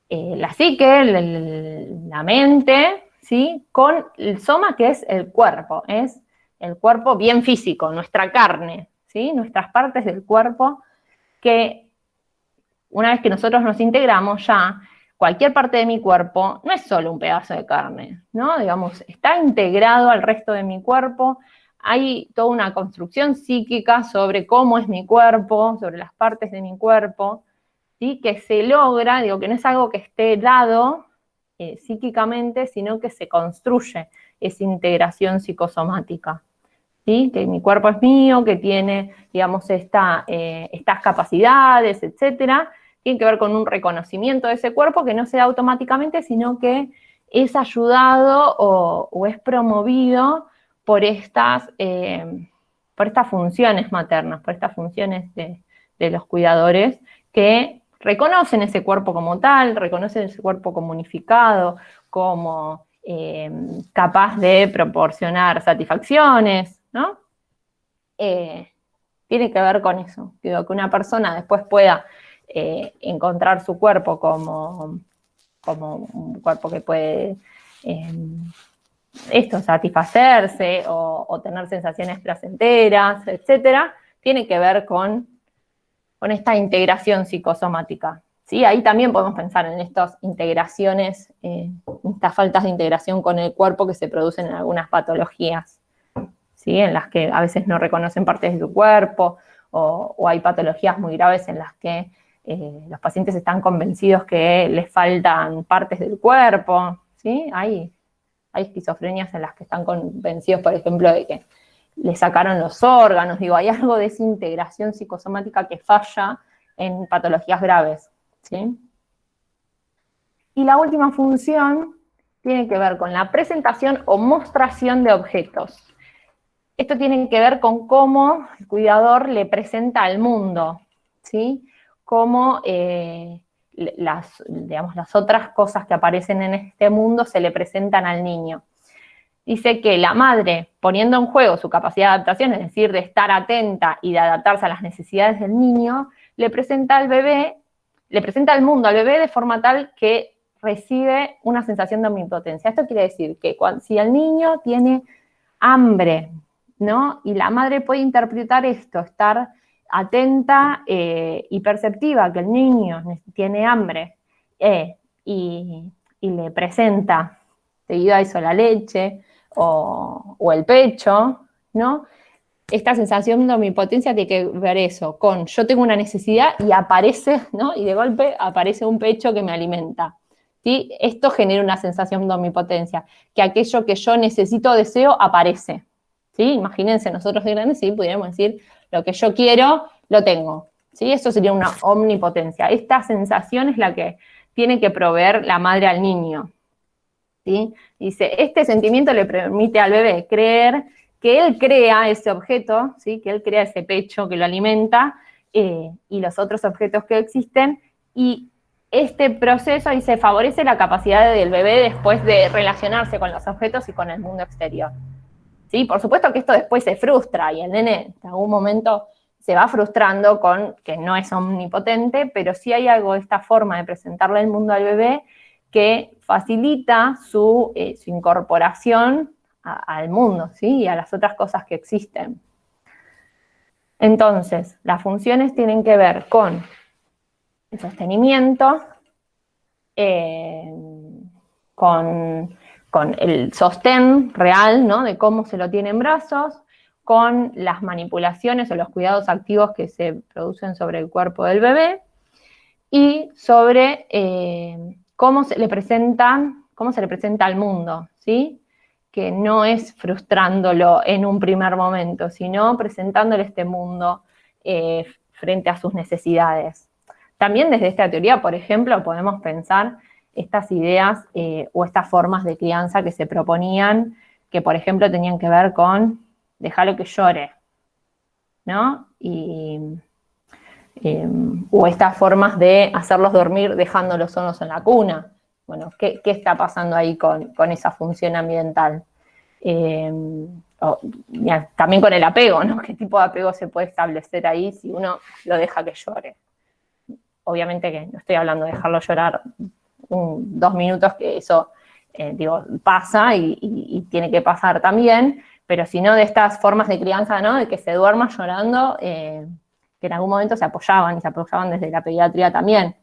la psique, la mente, ¿sí? Con el soma, que es el cuerpo bien físico, nuestra carne, ¿sí? Nuestras partes del cuerpo, que una vez que nosotros nos integramos ya, cualquier parte de mi cuerpo no es solo un pedazo de carne, ¿no? Digamos, está integrado al resto de mi cuerpo. Hay toda una construcción psíquica sobre cómo es mi cuerpo, sobre las partes de mi cuerpo, ¿sí? Que se logra, que no es algo que esté dado psíquicamente, sino que se construye esa integración psicosomática, ¿sí? Que mi cuerpo es mío, que tiene, estas capacidades, etcétera. Tiene que ver con un reconocimiento de ese cuerpo que no se da automáticamente, sino que es ayudado o es promovido por estas funciones maternas, por estas funciones de los cuidadores, que reconocen ese cuerpo como tal, reconocen ese cuerpo como unificado, como capaz de proporcionar satisfacciones, ¿no? Tiene que ver con eso, que una persona después pueda encontrar su cuerpo como un cuerpo que puede satisfacerse o tener sensaciones placenteras, etcétera, tiene que ver con esta integración psicosomática. ¿Sí? Ahí también podemos pensar en estas integraciones, estas faltas de integración con el cuerpo que se producen en algunas patologías, ¿sí? En las que a veces no reconocen partes de su cuerpo, o hay patologías muy graves en las que los pacientes están convencidos que les faltan partes del cuerpo, ¿sí? Hay esquizofrenias en las que están convencidos, por ejemplo, de que le sacaron los órganos. Hay algo de esa integración psicosomática que falla en patologías graves, ¿sí? Y la última función tiene que ver con la presentación o mostración de objetos. Esto tiene que ver con cómo el cuidador le presenta al mundo, ¿sí? Cómo las otras cosas que aparecen en este mundo se le presentan al niño. Dice que la madre, poniendo en juego su capacidad de adaptación, es decir, de estar atenta y de adaptarse a las necesidades del niño, le presenta al mundo al bebé de forma tal que recibe una sensación de omnipotencia. Esto quiere decir que si el niño tiene hambre, ¿no? Y la madre puede interpretar esto, estar atenta y perceptiva que el niño tiene hambre, y le presenta, seguido a eso, la leche o el pecho, ¿no? Esta sensación de omnipotencia tiene que ver eso, con yo tengo una necesidad y aparece, ¿no? Y de golpe aparece un pecho que me alimenta, ¿sí? Esto genera una sensación de omnipotencia, que aquello que yo necesito o deseo aparece, ¿sí? Imagínense, nosotros de grandes, sí, pudiéramos decir, lo que yo quiero, lo tengo, ¿sí? Eso sería una omnipotencia. Esta sensación es la que tiene que proveer la madre al niño, ¿sí? Dice, este sentimiento le permite al bebé creer que él crea ese objeto, ¿sí? Que él crea ese pecho que lo alimenta y los otros objetos que existen, y este proceso dice, favorece la capacidad del bebé después de relacionarse con los objetos y con el mundo exterior. ¿Sí? Por supuesto que esto después se frustra y el nene en algún momento se va frustrando con que no es omnipotente, pero sí hay algo de esta forma de presentarle el mundo al bebé que facilita su incorporación al mundo, ¿sí? Y a las otras cosas que existen. Entonces, las funciones tienen que ver con el sostenimiento, con el sostén real, ¿no? De cómo se lo tiene en brazos, con las manipulaciones o los cuidados activos que se producen sobre el cuerpo del bebé y sobre cómo se le presenta al mundo, ¿sí? Que no es frustrándolo en un primer momento, sino presentándole este mundo frente a sus necesidades. También desde esta teoría, por ejemplo, podemos pensar estas ideas o estas formas de crianza que se proponían, que por ejemplo tenían que ver con dejarlo que llore, ¿no? O estas formas de hacerlos dormir dejándolos solos en la cuna. Bueno, ¿qué está pasando ahí con esa función ambiental? También con el apego, ¿no? ¿Qué tipo de apego se puede establecer ahí si uno lo deja que llore? Obviamente que no estoy hablando de dejarlo llorar 2 minutos, que eso, pasa y tiene que pasar también, pero si no de estas formas de crianza, ¿no? De que se duerma llorando, que en algún momento se apoyaban desde la pediatría también.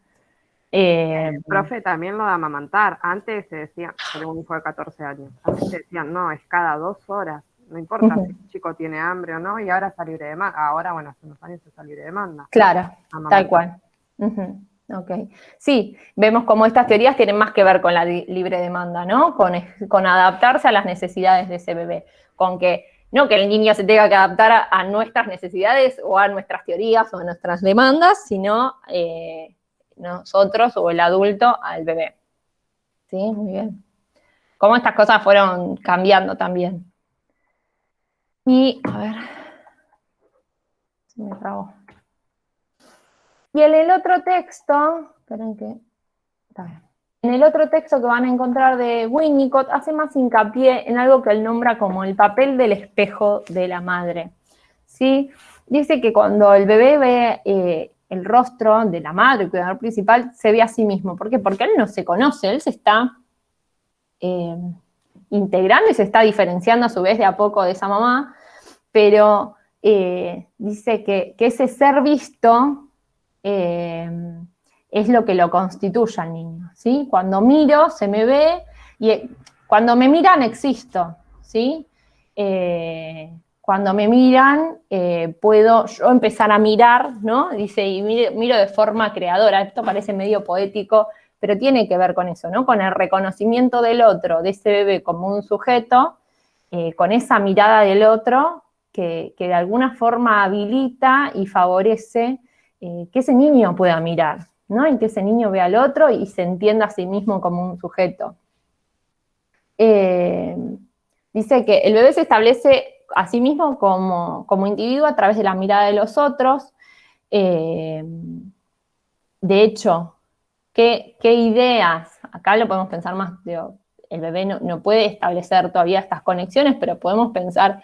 Profe, también lo de amamantar. Antes se decía, tengo un hijo de 14 años, antes se decían, no, es cada 2 horas, no importa si el chico tiene hambre o no, y ahora está libre de demanda. Ahora, bueno, hace unos años está libre de demanda. Claro, tal cual. Ok. Sí, vemos cómo estas teorías tienen más que ver con la libre demanda, ¿no? Con adaptarse a las necesidades de ese bebé, con que no que el niño se tenga que adaptar a nuestras necesidades o a nuestras teorías o a nuestras demandas, sino nosotros o el adulto al bebé. Sí, muy bien. Cómo estas cosas fueron cambiando también. Y, a ver, se me trabó. Y en el otro texto, esperen que, está bien. En el otro texto que van a encontrar de Winnicott, hace más hincapié en algo que él nombra como el papel del espejo de la madre. ¿Sí? Dice que cuando el bebé ve el rostro de la madre, el cuidador principal, se ve a sí mismo. ¿Por qué? Porque él no se conoce, él se está integrando y se está diferenciando a su vez de a poco de esa mamá, pero dice que ese ser visto es lo que lo constituye al niño, ¿sí? Cuando miro, se me ve, y cuando me miran, existo, ¿sí? Cuando me miran, puedo yo empezar a mirar, ¿no? Dice, y miro de forma creadora. Esto parece medio poético, pero tiene que ver con eso, ¿no? Con el reconocimiento del otro, de ese bebé como un sujeto, con esa mirada del otro que de alguna forma habilita y favorece que ese niño pueda mirar, ¿no? Y que ese niño vea al otro y se entienda a sí mismo como un sujeto. Dice que el bebé se establece a sí mismo como individuo a través de la mirada de los otros. De hecho, ¿qué ideas? Acá lo podemos pensar más, digo, el bebé no puede establecer todavía estas conexiones, pero podemos pensar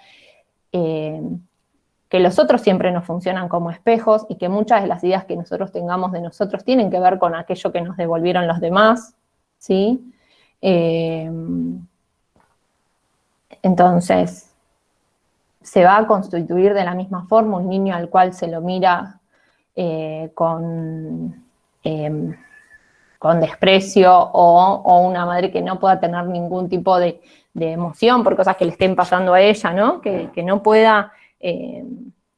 que los otros siempre nos funcionan como espejos y que muchas de las ideas que nosotros tengamos de nosotros tienen que ver con aquello que nos devolvieron los demás, ¿sí? Entonces, se va a constituir de la misma forma un niño al cual se lo mira con con desprecio o una madre que no pueda tener ningún tipo de emoción por cosas que le estén pasando a ella, ¿no? Que no pueda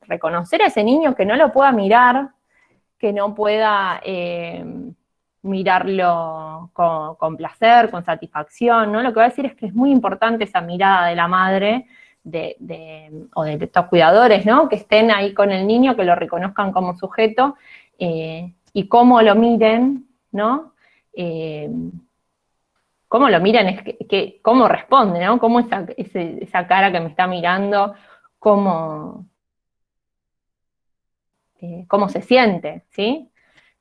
reconocer a ese niño, que no lo pueda mirar, que no pueda mirarlo con placer, con satisfacción, ¿no? Lo que voy a decir es que es muy importante esa mirada de la madre o de estos cuidadores, ¿no? Que estén ahí con el niño, que lo reconozcan como sujeto y cómo lo miren, ¿no? Cómo lo miran es cómo responde, ¿no? Cómo esa cara que me está mirando, cómo se siente, ¿sí?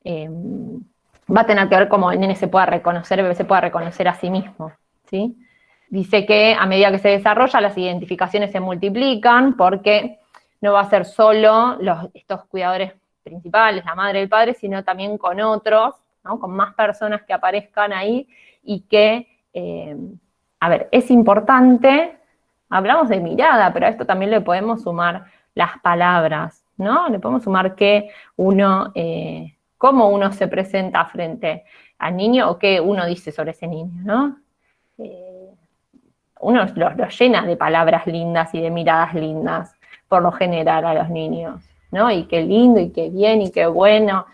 Va a tener que ver cómo el nene se pueda reconocer, el bebé se pueda reconocer a sí mismo, ¿sí? Dice que a medida que se desarrolla, las identificaciones se multiplican porque no va a ser solo estos cuidadores principales, la madre y el padre, sino también con otros, ¿no? Con más personas que aparezcan ahí y que, a ver, es importante, hablamos de mirada, pero a esto también le podemos sumar las palabras, ¿no? Le podemos sumar cómo uno se presenta frente al niño o qué uno dice sobre ese niño, ¿no? Uno los llena de palabras lindas y de miradas lindas, por lo general, a los niños, ¿no? Y qué lindo, y qué bien, y qué bueno,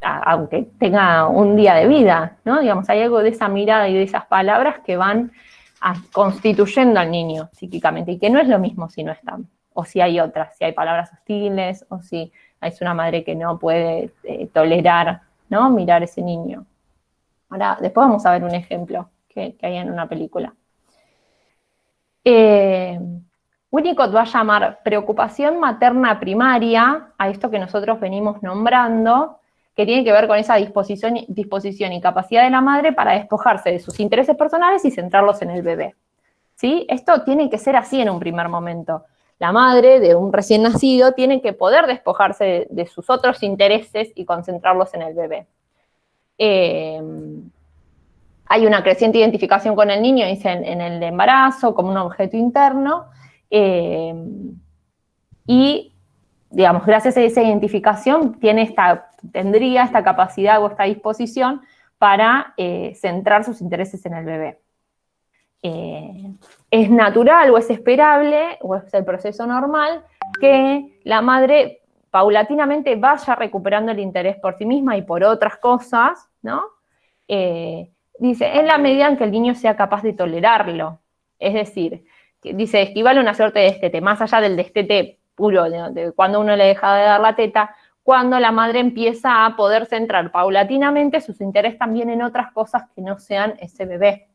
aunque tenga un día de vida, ¿no? Digamos, hay algo de esa mirada y de esas palabras que van constituyendo al niño psíquicamente, y que no es lo mismo si no están, o si hay otras, si hay palabras hostiles, o si es una madre que no puede tolerar, ¿no? Mirar a ese niño. Ahora, después vamos a ver un ejemplo que hay en una película. Winnicott va a llamar preocupación materna primaria a esto que nosotros venimos nombrando, que tiene que ver con esa disposición y capacidad de la madre para despojarse de sus intereses personales y centrarlos en el bebé, ¿sí? Esto tiene que ser así en un primer momento. La madre de un recién nacido tiene que poder despojarse de sus otros intereses y concentrarlos en el bebé. Hay una creciente identificación con el niño, dice, en el embarazo, como un objeto interno, y, digamos, gracias a esa identificación tendría esta capacidad o esta disposición para centrar sus intereses en el bebé. Es natural o es esperable, o es el proceso normal, que la madre paulatinamente vaya recuperando el interés por sí misma y por otras cosas, ¿no? Dice, en la medida en que el niño sea capaz de tolerarlo. Es decir, dice, esquivale una suerte de destete, más allá del destete puro, de cuando uno le deja de dar la teta, cuando la madre empieza a poder centrar paulatinamente sus intereses también en otras cosas que no sean ese bebé.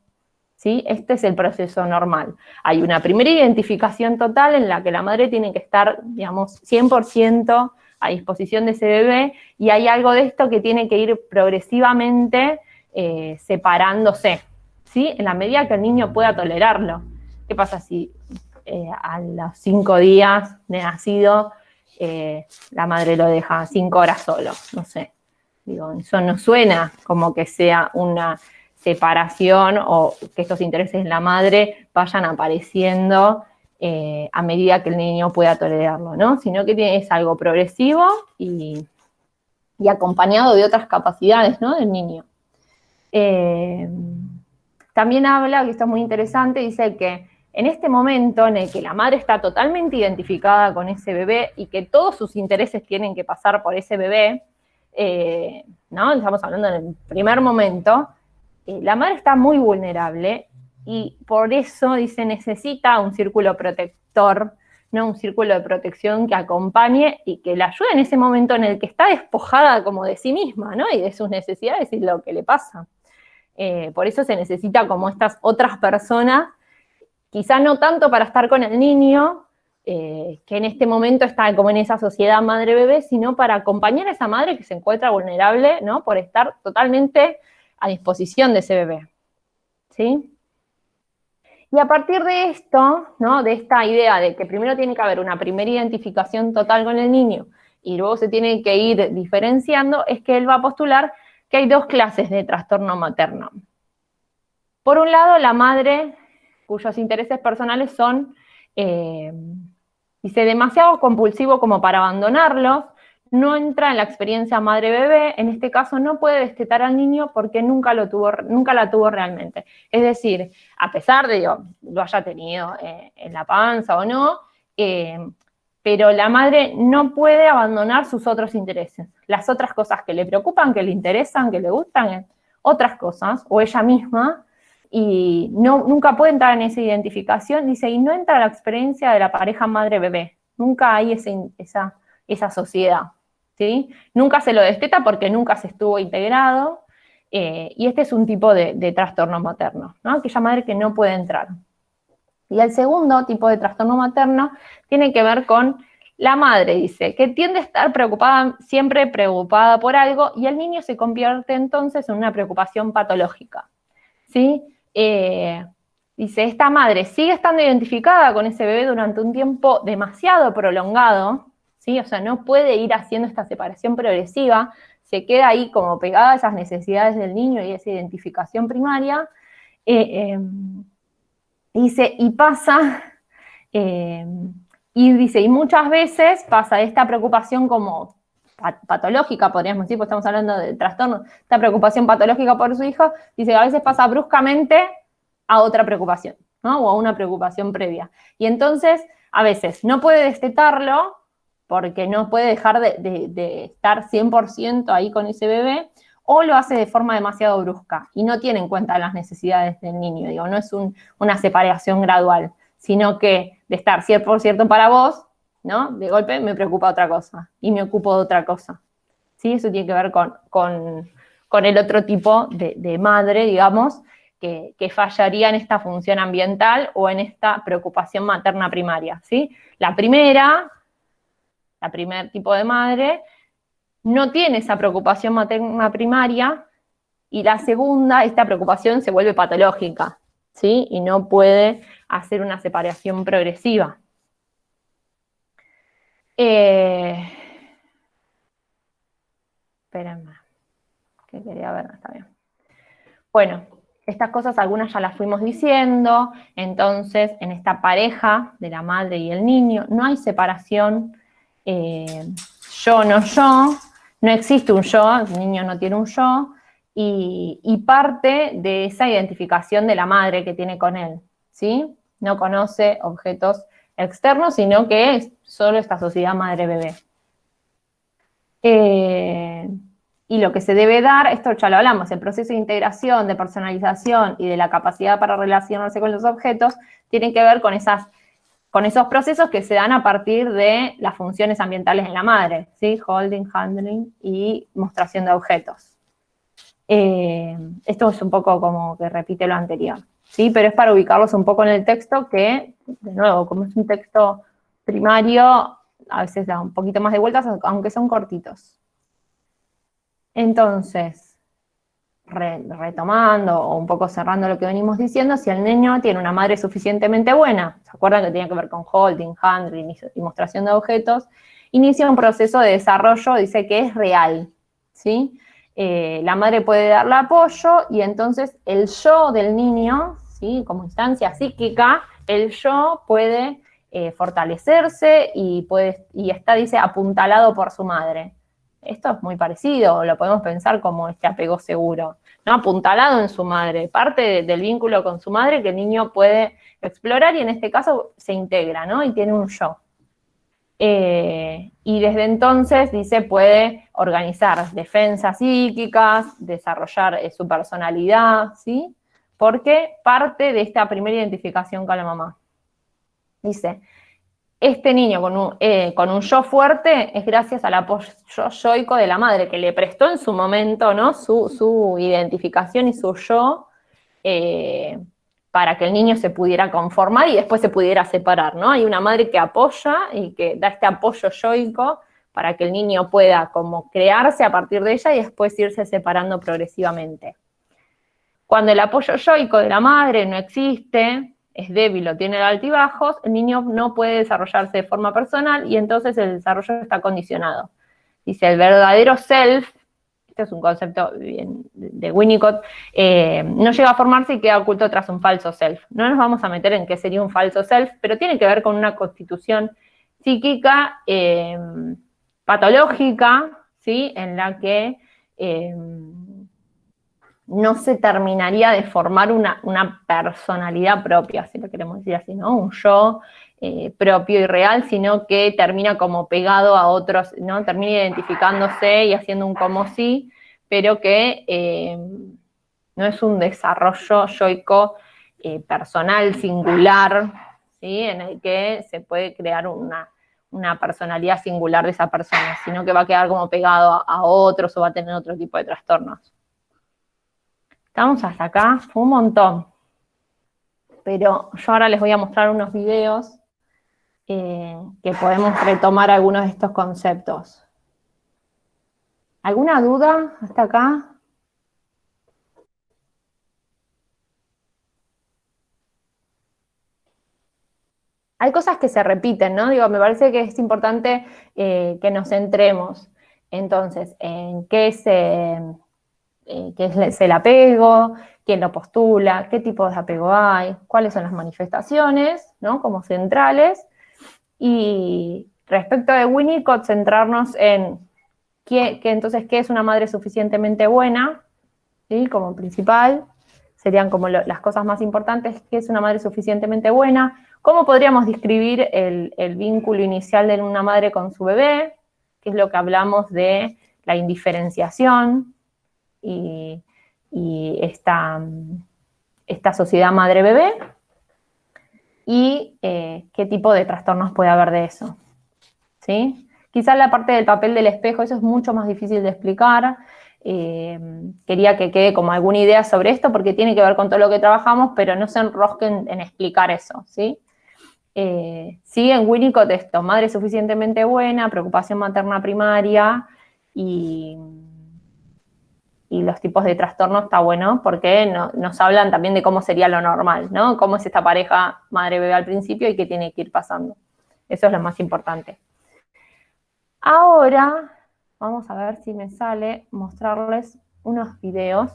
¿Sí? Este es el proceso normal. Hay una primera identificación total en la que la madre tiene que estar, digamos, 100% a disposición de ese bebé, y hay algo de esto que tiene que ir progresivamente separándose, ¿sí? En la medida que el niño pueda tolerarlo. ¿Qué pasa si a los 5 días de nacido la madre lo deja 5 horas solo? No sé. Digo, eso no suena como que sea una separación o que estos intereses en la madre vayan apareciendo a medida que el niño pueda tolerarlo, ¿no? Sino que es algo progresivo y acompañado de otras capacidades, ¿no? Del niño. También habla, que esto es muy interesante, dice que en este momento en el que la madre está totalmente identificada con ese bebé y que todos sus intereses tienen que pasar por ese bebé, ¿no? Estamos hablando en el primer momento, la madre está muy vulnerable y por eso, dice, necesita un círculo protector, ¿no? Un círculo de protección que acompañe y que la ayude en ese momento en el que está despojada como de sí misma, ¿no? Y de sus necesidades y lo que le pasa. Por eso se necesita como estas otras personas, quizá no tanto para estar con el niño, que en este momento está como en esa sociedad madre-bebé, sino para acompañar a esa madre que se encuentra vulnerable, ¿no? Por estar totalmente a disposición de ese bebé, ¿sí? Y a partir de esto, ¿no? De esta idea de que primero tiene que haber una primera identificación total con el niño y luego se tiene que ir diferenciando, es que él va a postular que hay 2 clases de trastorno materno. Por un lado, la madre cuyos intereses personales son, dice, demasiado compulsivo como para abandonarlos, no entra en la experiencia madre-bebé, en este caso no puede destetar al niño porque nunca la tuvo realmente. Es decir, a pesar de lo haya tenido en la panza o no, pero la madre no puede abandonar sus otros intereses. Las otras cosas que le preocupan, que le interesan, que le gustan, otras cosas, o ella misma, y nunca puede entrar en esa identificación, dice, y no entra la experiencia de la pareja madre-bebé. Nunca hay esa sociedad, ¿sí? Nunca se lo desteta porque nunca se estuvo integrado, y este es un tipo de trastorno materno, ¿no? Aquella madre que no puede entrar. Y el segundo tipo de trastorno materno tiene que ver con la madre, dice, que tiende a estar siempre preocupada por algo, y el niño se convierte entonces en una preocupación patológica, ¿sí? Dice, esta madre sigue estando identificada con ese bebé durante un tiempo demasiado prolongado, ¿sí? O sea, no puede ir haciendo esta separación progresiva, se queda ahí como pegada a esas necesidades del niño y esa identificación primaria. Dice, y pasa, y muchas veces pasa esta preocupación como patológica, podríamos decir, porque estamos hablando del trastorno, esta preocupación patológica por su hijo, dice, a veces pasa bruscamente a otra preocupación, ¿no? O a una preocupación previa. Y entonces, a veces no puede destetarlo, porque no puede dejar de estar 100% ahí con ese bebé, o lo hace de forma demasiado brusca y no tiene en cuenta las necesidades del niño, digo, no es una separación gradual, sino que de estar 100% para vos, ¿no? De golpe me preocupa otra cosa y me ocupo de otra cosa, ¿sí? Eso tiene que ver con el otro tipo de madre, digamos, que fallaría en esta función ambiental o en esta preocupación materna primaria, ¿sí? La primer tipo de madre no tiene esa preocupación materna primaria, y la segunda, esta preocupación se vuelve patológica, ¿sí? Y no puede hacer una separación progresiva. Espérenme, que quería ver, está bien. Bueno, estas cosas algunas ya las fuimos diciendo, entonces en esta pareja de la madre y el niño no hay separación yo, no existe un yo, el niño no tiene un yo, y parte de esa identificación de la madre que tiene con él, ¿sí? No conoce objetos externos, sino que es solo esta sociedad madre-bebé. Y lo que se debe dar, esto ya lo hablamos, el proceso de integración, de personalización y de la capacidad para relacionarse con los objetos, tienen que ver con esos procesos que se dan a partir de las funciones ambientales en la madre, ¿sí? Holding, handling y mostración de objetos. Esto es un poco como que repite lo anterior, ¿sí? Pero es para ubicarlos un poco en el texto que, de nuevo, como es un texto primario, a veces da un poquito más de vueltas, aunque son cortitos. Entonces, retomando o un poco cerrando lo que venimos diciendo, si el niño tiene una madre suficientemente buena, ¿se acuerdan que tenía que ver con holding, handling y mostración de objetos? Inicia un proceso de desarrollo, dice que es real, ¿sí? La madre puede darle apoyo y entonces el yo del niño, ¿sí? Como instancia psíquica, el yo puede fortalecerse y está, dice, apuntalado por su madre. Esto es muy parecido, lo podemos pensar como este apego seguro, ¿no? Apuntalado en su madre, parte del vínculo con su madre que el niño puede explorar y en este caso se integra, ¿no? Y tiene un yo. Y desde entonces, dice, puede organizar defensas psíquicas, desarrollar su personalidad, ¿sí? Porque parte de esta primera identificación con la mamá. Dice, este niño con un yo fuerte es gracias al apoyo yoico de la madre, que le prestó en su momento, ¿no? su identificación y su yo para que el niño se pudiera conformar y después se pudiera separar, ¿no? Hay una madre que apoya y que da este apoyo yoico para que el niño pueda como crearse a partir de ella y después irse separando progresivamente. Cuando el apoyo yoico de la madre no existe, es débil o tiene altibajos, el niño no puede desarrollarse de forma personal y entonces el desarrollo está condicionado. Dice, el verdadero self, este es un concepto de Winnicott, no llega a formarse y queda oculto tras un falso self. No nos vamos a meter en qué sería un falso self, pero tiene que ver con una constitución psíquica patológica, ¿sí? En la que no se terminaría de formar una personalidad propia, si lo queremos decir así, ¿no? Un yo propio y real, sino que termina como pegado a otros, ¿no? Termina identificándose y haciendo un como sí, pero que no es un desarrollo yoico personal, singular, ¿sí? En el que se puede crear una personalidad singular de esa persona, sino que va a quedar como pegado a otros o va a tener otro tipo de trastornos. Estamos hasta acá, fue un montón. Pero yo ahora les voy a mostrar unos videos que podemos retomar algunos de estos conceptos. ¿Alguna duda hasta acá? Hay cosas que se repiten, ¿no? Digo, me parece que es importante que nos centremos, entonces, en qué es el apego, quién lo postula, qué tipos de apego hay, cuáles son las manifestaciones, ¿no? Como centrales. Y respecto de Winnicott, centrarnos en entonces, ¿qué es una madre suficientemente buena? ¿Sí? Como principal, serían como las cosas más importantes, ¿qué es una madre suficientemente buena? ¿Cómo podríamos describir el vínculo inicial de una madre con su bebé? Que es lo que hablamos de la indiferenciación y esta sociedad madre-bebé. Y qué tipo de trastornos puede haber de eso, ¿sí? Quizás la parte del papel del espejo, eso es mucho más difícil de explicar. Quería que quede como alguna idea sobre esto porque tiene que ver con todo lo que trabajamos, pero no se enrosquen en explicar eso, ¿sí? Sí, en Winnicott esto, madre suficientemente buena, preocupación materna primaria y los tipos de trastornos está bueno porque nos hablan también de cómo sería lo normal, ¿no? Cómo es esta pareja madre-bebé al principio y qué tiene que ir pasando. Eso es lo más importante. Ahora, vamos a ver si me sale mostrarles unos videos.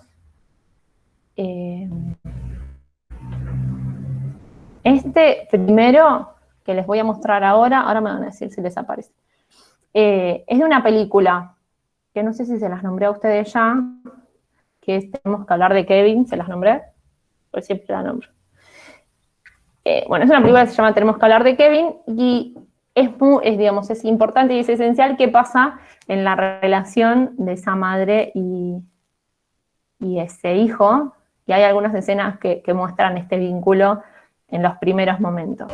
Este primero que les voy a mostrar ahora me van a decir si les aparece. Es de una película que no sé si se las nombré a ustedes ya, que es Tenemos que hablar de Kevin, ¿se las nombré? Pues siempre la nombro. Bueno, es una película que se llama Tenemos que hablar de Kevin y digamos, es importante y es esencial qué pasa en la relación de esa madre y ese hijo, y hay algunas escenas que muestran este vínculo en los primeros momentos.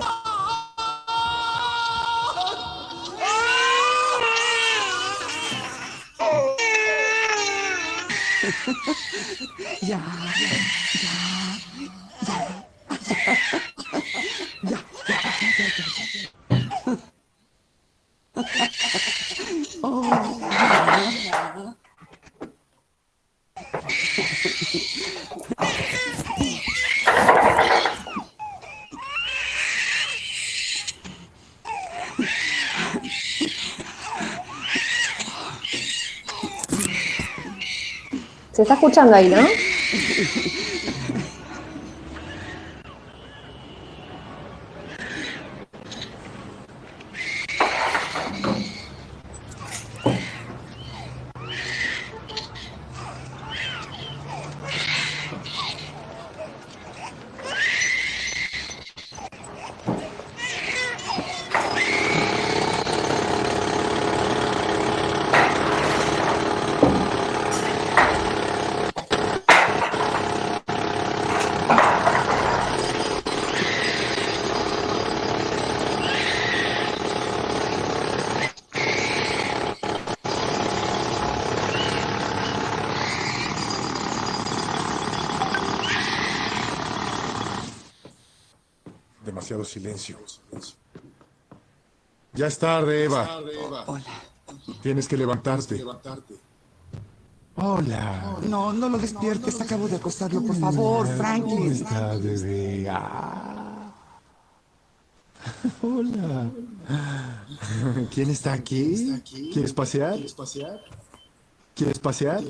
¿Se está escuchando ahí, no? Demasiado silencio. Ya es tarde, Eva. Hola. Tienes que levantarte. Hola. No, no lo despiertes. Acabo de acostarlo, por favor, ¿Cómo Franklin. estás, bebé? Ah. Hola. ¿Quién está aquí? ¿Quieres pasear? ¿Quieres pasear?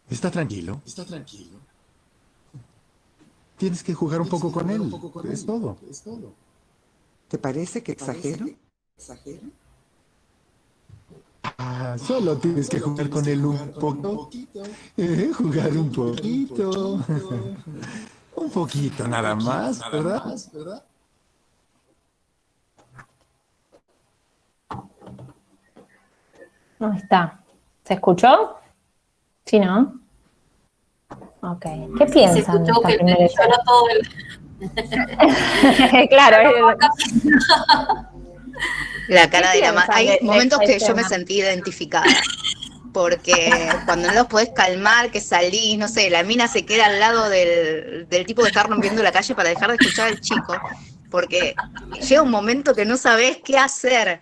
¿Está tranquilo? Tienes que jugar un poco con él. Es todo. ¿Te parece que exagero? Ah, solo tienes que jugar con él un poco. Jugar un poquito. Un poquito nada más, ¿verdad? No está. ¿Se escuchó? Sí, ¿no? Ok. ¿Qué Se piensan de escuchó esta que primera lloró escena? todo Claro, La ¿qué cara de la madre. piensan Hay de momentos esta que yo me escena? sentí identificada, porque cuando no los podés calmar, que salís, no sé, la mina se queda al lado del tipo que está rompiendo la calle para dejar de escuchar al chico, porque llega un momento que no sabés qué hacer.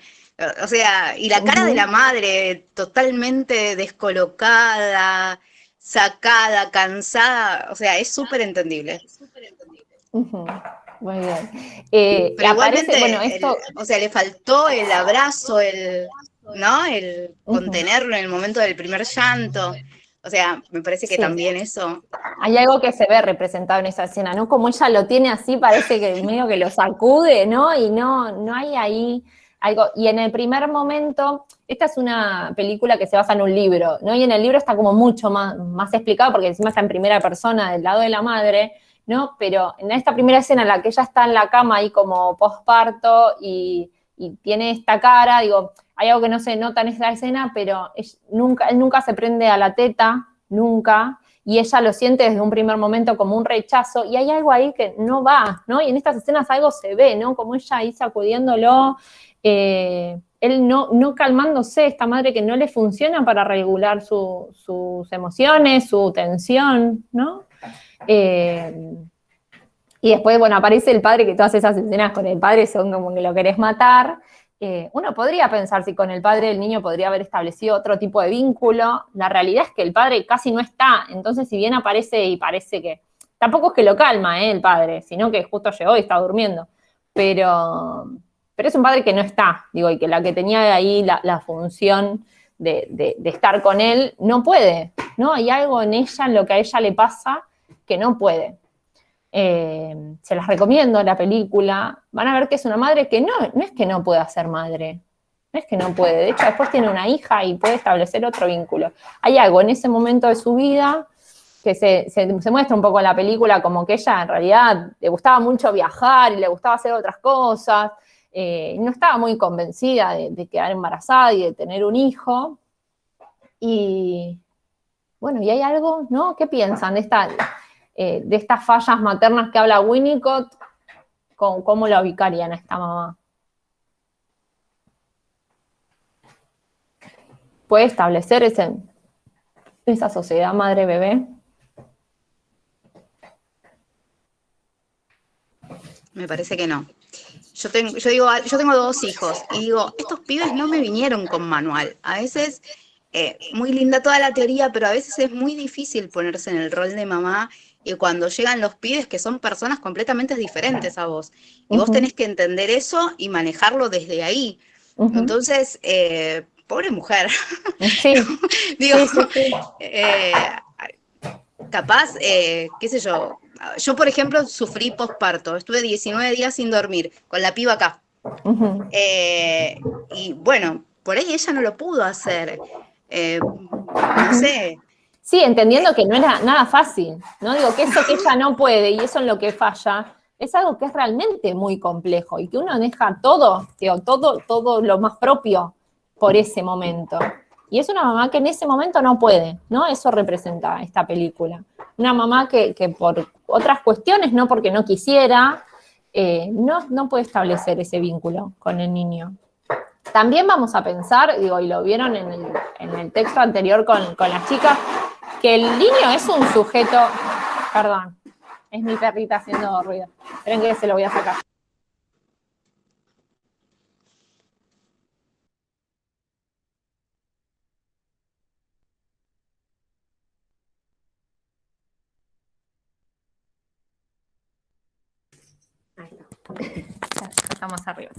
O sea, y la cara de la madre totalmente descolocada, sacada, cansada, o sea, es súper entendible. Ujú, muy bien. Pero Aparece, bueno, igualmente, esto, o sea, le faltó el abrazo, ¿no? El ujú, contenerlo en el momento del primer llanto. O sea, me parece que sí, también eso. hay algo que se ve representado en esa escena, ¿no? Como ella lo tiene así, parece que medio que lo sacude, ¿no? Y no hay ahí algo. Y en el primer momento, esta es una película que se basa en un libro, ¿no? Y en el libro está como mucho más explicado, porque encima está en primera persona del lado de la madre, ¿no? Pero en esta primera escena en la que ella está en la cama ahí como posparto y tiene esta cara, digo, hay algo que no se nota en esa escena, pero él nunca se prende a la teta, nunca, y ella lo siente desde un primer momento como un rechazo, y hay algo ahí que no va, ¿no? Y en estas escenas algo se ve, ¿no? Como ella ahí sacudiéndolo, él no calmándose, esta madre que no le funciona para regular sus emociones, su tensión, ¿no? Y después, bueno, aparece el padre, que todas esas escenas con el padre son como que lo querés matar. Uno podría pensar si con el padre el niño podría haber establecido otro tipo de vínculo. La realidad es que el padre casi no está, entonces si bien aparece y parece que... Tampoco es que lo calma, el padre, sino que justo llegó y está durmiendo. Pero, pero es un padre que no está, digo, y que la que tenía ahí la función de estar con él, no puede, ¿no? Hay algo en ella, en lo que a ella le pasa, que no puede. Se las recomiendo la película, van a ver que es una madre que no es que no pueda ser madre, no es que no puede, de hecho después tiene una hija y puede establecer otro vínculo. Hay algo en ese momento de su vida que se muestra un poco en la película como que ella en realidad le gustaba mucho viajar y le gustaba hacer otras cosas, no estaba muy convencida de quedar embarazada y de tener un hijo. Y bueno, y hay algo, ¿no? ¿Qué piensan de estas fallas maternas que habla Winnicott? ¿Cómo la ubicarían a esta mamá? ¿Puede establecer esa sociedad madre-bebé? Me parece que no. Yo tengo dos hijos y digo, estos pibes no me vinieron con manual. A veces, muy linda toda la teoría, pero a veces es muy difícil ponerse en el rol de mamá y cuando llegan los pibes que son personas completamente diferentes a vos. Y vos tenés que entender eso y manejarlo desde ahí. Entonces, pobre mujer. Sí, Digo, sí, sí, sí. capaz, qué sé yo por ejemplo sufrí posparto, estuve 19 días sin dormir, con la piba acá. Y bueno, por ahí ella no lo pudo hacer. No sé. Sí, entendiendo que no era nada fácil, ¿no? Digo, que eso que ella no puede y eso en lo que falla, es algo que es realmente muy complejo y que uno deja todo, digo, todo lo más propio por ese momento. Y es una mamá que en ese momento no puede, ¿no? Eso representa esta película. Una mamá que por otras cuestiones, no porque no quisiera, no puede establecer ese vínculo con el niño. También vamos a pensar, digo, y lo vieron en el texto anterior con las chicas, que el niño es un sujeto, perdón, es mi perrita haciendo ruido, esperen que se lo voy a sacar. Ahí está. Ya estamos arriba.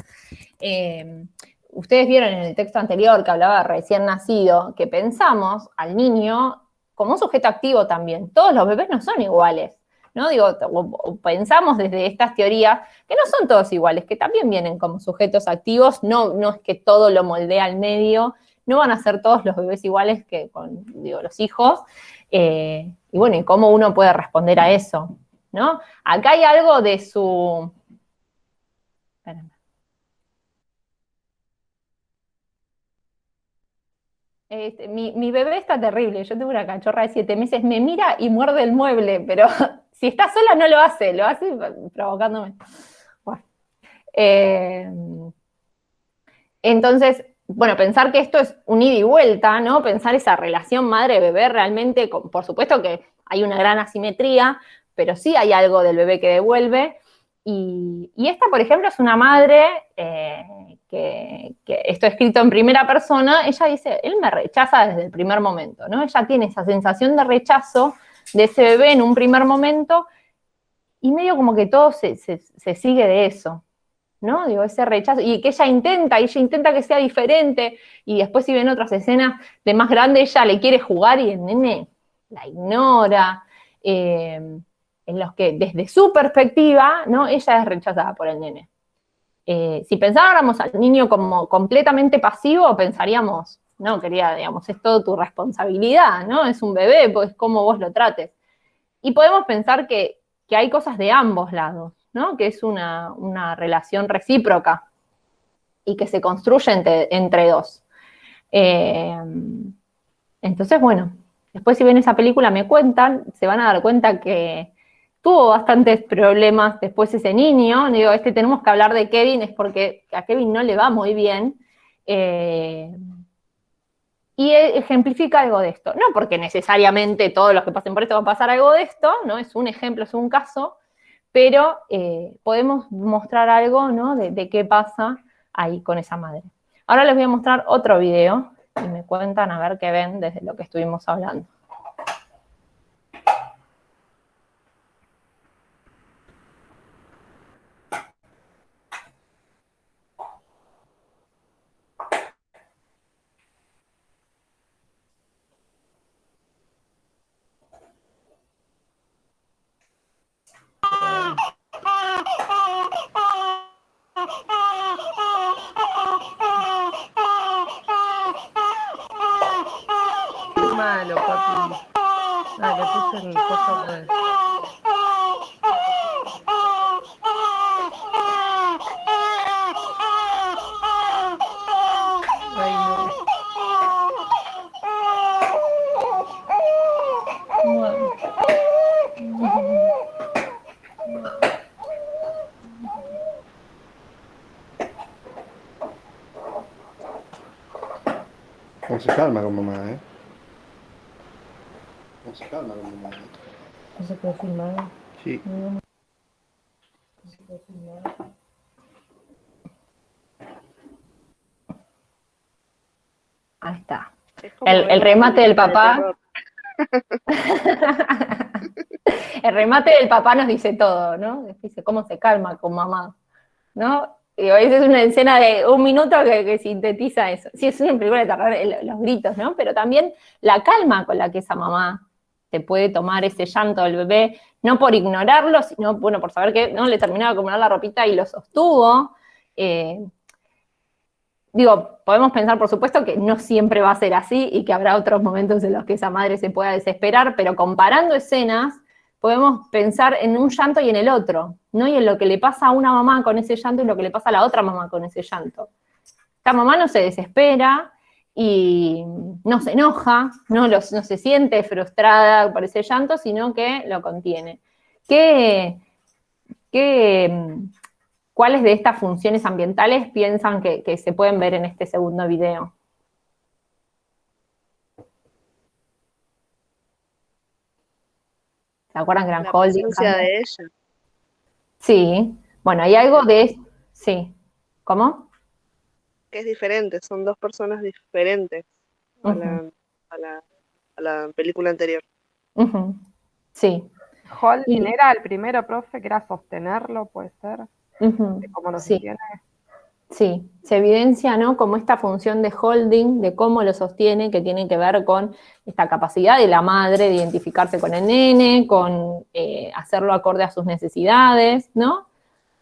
Ustedes vieron en el texto anterior que hablaba de recién nacido, que pensamos al niño como un sujeto activo también. Todos los bebés no son iguales. ¿no? Digo, o pensamos desde estas teorías, que no son todos iguales, que también vienen como sujetos activos, no es que todo lo moldea al medio, no van a ser todos los bebés iguales que con, digo, los hijos, y bueno, y cómo uno puede responder a eso, ¿no? Acá hay algo de su... Espérame. Mi bebé está terrible, yo tengo una cachorra de 7 meses, me mira y muerde el mueble, pero si está sola no lo hace provocándome. Bueno. Entonces, bueno, pensar que esto es un ida y vuelta, ¿no? Pensar esa relación madre-bebé realmente, por supuesto que hay una gran asimetría, pero sí hay algo del bebé que devuelve. Y esta, por ejemplo, es una madre que esto escrito en primera persona, ella dice, él me rechaza desde el primer momento, ¿no? Ella tiene esa sensación de rechazo de ese bebé en un primer momento y medio como que todo se sigue de eso, ¿no? Digo, ese rechazo, y que ella intenta que sea diferente, y después si ven otras escenas de más grande, ella le quiere jugar y el nene la ignora, en los que desde su perspectiva, ¿no? Ella es rechazada por el nene. Si pensáramos al niño como completamente pasivo, pensaríamos, no, querida, digamos, es todo tu responsabilidad, ¿no? Es un bebé, pues cómo vos lo trates. Y podemos pensar que hay cosas de ambos lados, ¿no? Que es una relación recíproca y que se construye entre dos. Entonces, bueno, después si ven esa película me cuentan, se van a dar cuenta que tuvo bastantes problemas después ese niño. Digo, tenemos que hablar de Kevin, es porque a Kevin no le va muy bien. Y ejemplifica algo de esto. No porque necesariamente todos los que pasen por esto van a pasar algo de esto, ¿no? Es un ejemplo, es un caso, pero podemos mostrar algo, ¿no? de qué pasa ahí con esa madre. Ahora les voy a mostrar otro video y me cuentan a ver qué ven desde lo que estuvimos hablando. Malo, papi. Ah, le puse mi cosa mal. Ay, no. No se calma con mamá, ¿eh? No se calma con mamá, ¿eh? ¿No se puede filmar? Sí. No se puede filmar. Ahí está. El remate del papá. El remate del papá nos dice todo, ¿no? Dice cómo se calma con mamá, ¿no? Y esa es una escena de 1 minuto que sintetiza eso. Sí, es una película de terror, los gritos, ¿no? Pero también la calma con la que esa mamá se puede tomar ese llanto del bebé, no por ignorarlo, sino, bueno, por saber que no le terminaba de acomodar la ropita y lo sostuvo. Digo, podemos pensar, por supuesto, que no siempre va a ser así y que habrá otros momentos en los que esa madre se pueda desesperar, pero comparando escenas, podemos pensar en un llanto y en el otro, ¿no? Y en lo que le pasa a una mamá con ese llanto y lo que le pasa a la otra mamá con ese llanto. Esta mamá no se desespera y no se enoja, no se siente frustrada por ese llanto, sino que lo contiene. ¿Cuáles de estas funciones ambientales piensan que se pueden ver en este segundo video? ¿Se acuerdan que eran La holding? presencia de ella. Sí. Bueno, hay algo de... Sí. ¿Cómo? Que es diferente, son dos personas diferentes a Uh-huh. a la película anterior. Uh-huh. Sí. Holding era el primero, profe, que era sostenerlo, puede ser, Uh-huh. de cómo lo Sí. sostiene. Sí, se evidencia, ¿no? Como esta función de holding, de cómo lo sostiene, que tiene que ver con esta capacidad de la madre de identificarse con el nene, con hacerlo acorde a sus necesidades, ¿no?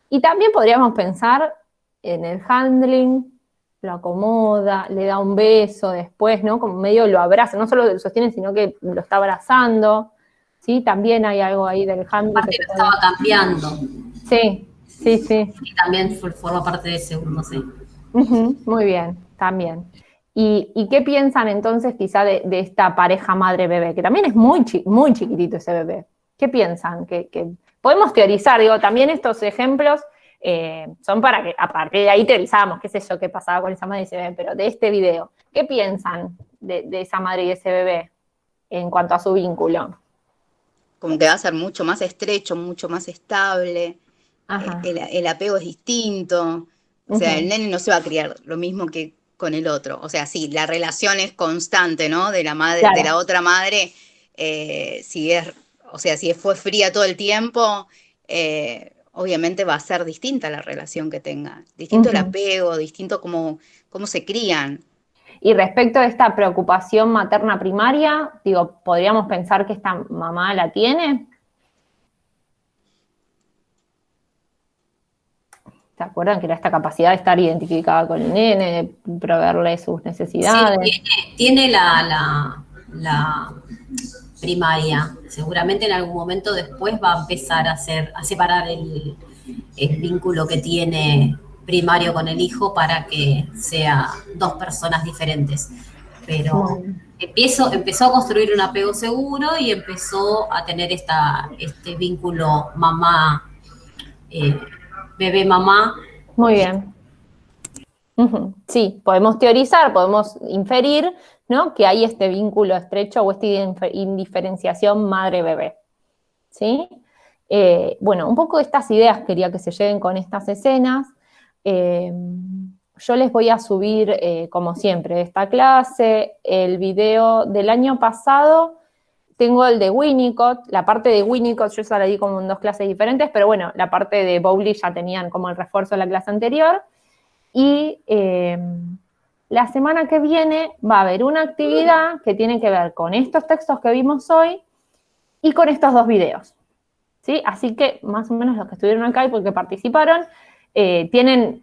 Y también podríamos pensar en el handling, lo acomoda, le da un beso después, ¿no? Como medio lo abraza, no solo lo sostiene, sino que lo está abrazando, ¿sí? También hay algo ahí del handling Aparte que lo estaba cambiando. Sí, sí, sí. Y también forma parte de ese, no sé. Ujú, muy bien, también. ¿Y qué piensan entonces quizá de esta pareja madre-bebé? Que también es muy chiquitito ese bebé. ¿Qué piensan? Que podemos teorizar, digo, también estos ejemplos son para que a partir de ahí teorizamos, qué sé yo, qué pasaba con esa madre y ese bebé, pero de este video, ¿qué piensan de esa madre y ese bebé en cuanto a su vínculo? Como que va a ser mucho más estrecho, mucho más estable, Ajá. el apego es distinto, o sea, el Ujú. nene no se va a criar lo mismo que con el otro, o sea, sí, la relación es constante, ¿no? De la madre, de la Claro. otra madre, si es, o sea, si fue fría todo el tiempo, obviamente va a ser distinta la relación que tenga, distinto el Ujú. apego, distinto cómo se crían. Y respecto a esta preocupación materna primaria, digo, ¿podríamos pensar que esta mamá la tiene? ¿Se acuerdan que era esta capacidad de estar identificada con el nene, de proveerle sus Sí, necesidades? tiene la primaria. Seguramente en algún momento después va a empezar a separar el vínculo que tiene primario con el hijo para que sea dos personas diferentes. Pero empezó a construir un apego seguro y empezó a tener este vínculo mamá, bebé mamá. Muy bien. Ujú. Sí, podemos teorizar, podemos inferir, ¿no? Que hay este vínculo estrecho o esta indiferenciación madre-bebé. ¿Sí? Bueno, un poco estas ideas quería que se lleven con estas escenas. Yo les voy a subir, como siempre, esta clase, el video del año pasado. Tengo el de Winnicott, la parte de Winnicott yo ya la di como en dos clases diferentes, pero bueno, la parte de Bowley ya tenían como el refuerzo de la clase anterior. Y la semana que viene va a haber una actividad que tiene que ver con estos textos que vimos hoy y con estos dos videos. ¿Sí? Así que más o menos los que estuvieron acá y porque participaron, tienen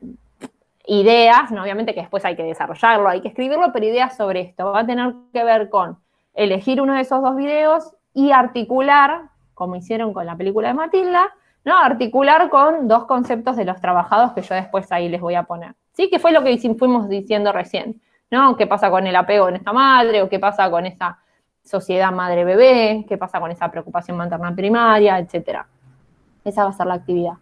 ideas, ¿no? Obviamente que después hay que desarrollarlo, hay que escribirlo, pero ideas sobre esto. Va a tener que ver con elegir uno de esos dos videos y articular, como hicieron con la película de Matilda, ¿no? Articular con dos conceptos de los trabajados que yo después ahí les voy a poner. ¿Sí? Que fue lo que fuimos diciendo recién, ¿no? ¿Qué pasa con el apego en esta madre o qué pasa con esa sociedad madre-bebé, qué pasa con esa preocupación materna primaria, etcétera. Esa va a ser la actividad.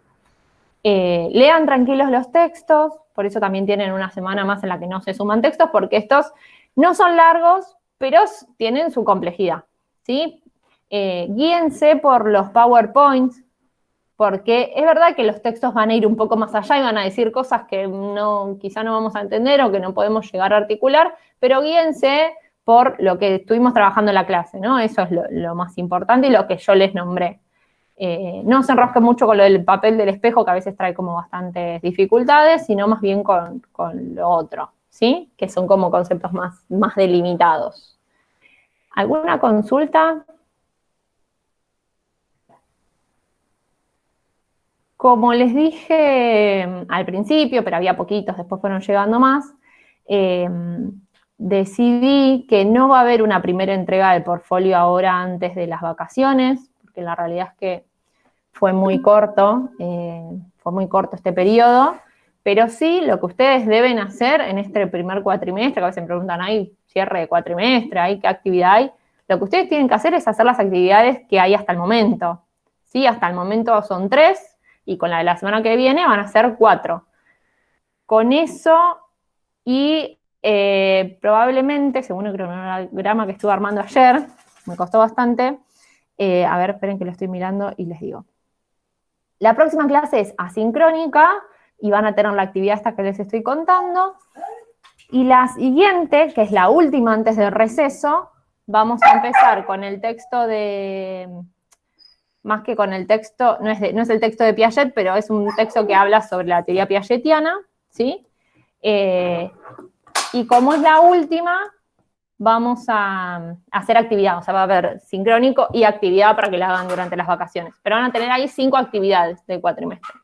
Lean tranquilos los textos, por eso también tienen una semana más en la que no se suman textos, porque estos no son largos, pero tienen su complejidad, ¿sí? Guíense por los PowerPoints, porque es verdad que los textos van a ir un poco más allá y van a decir cosas que quizá no vamos a entender o que no podemos llegar a articular, pero guíense por lo que estuvimos trabajando en la clase, ¿no? Eso es lo más importante y lo que yo les nombré. No se enrosquen mucho con lo del papel del espejo, que a veces trae como bastantes dificultades, sino más bien con lo otro, ¿sí? Que son como conceptos más delimitados. ¿Alguna consulta? Como les dije al principio, pero había poquitos, después fueron llegando más, decidí que no va a haber una primera entrega del portfolio ahora antes de las vacaciones, porque la realidad es que fue muy corto este periodo, pero sí lo que ustedes deben hacer en este primer cuatrimestre, que a veces me preguntan, ¿hay cierre de cuatrimestre? ¿Hay qué actividad hay? Lo que ustedes tienen que hacer es hacer las actividades que hay hasta el momento. ¿Sí? Hasta el momento son 3, y con la de la semana que viene van a ser 4. Con eso, y probablemente, según el cronograma que estuve armando ayer, me costó bastante, a ver, esperen que lo estoy mirando y les digo. La próxima clase es asincrónica y van a tener la actividad esta que les estoy contando. Y la siguiente, que es la última antes del receso, vamos a empezar con el texto más que con el texto, no es el texto de Piaget, pero es un texto que habla sobre la teoría piagetiana, ¿sí? Y como es la última, vamos a hacer actividad, o sea, va a haber sincrónico y actividad para que la hagan durante las vacaciones. Pero van a tener ahí 5 actividades del cuatrimestre.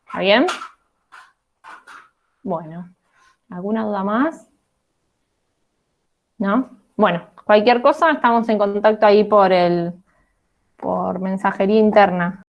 ¿Está bien? Bueno, ¿alguna duda más? ¿No? Bueno, cualquier cosa estamos en contacto ahí por mensajería interna.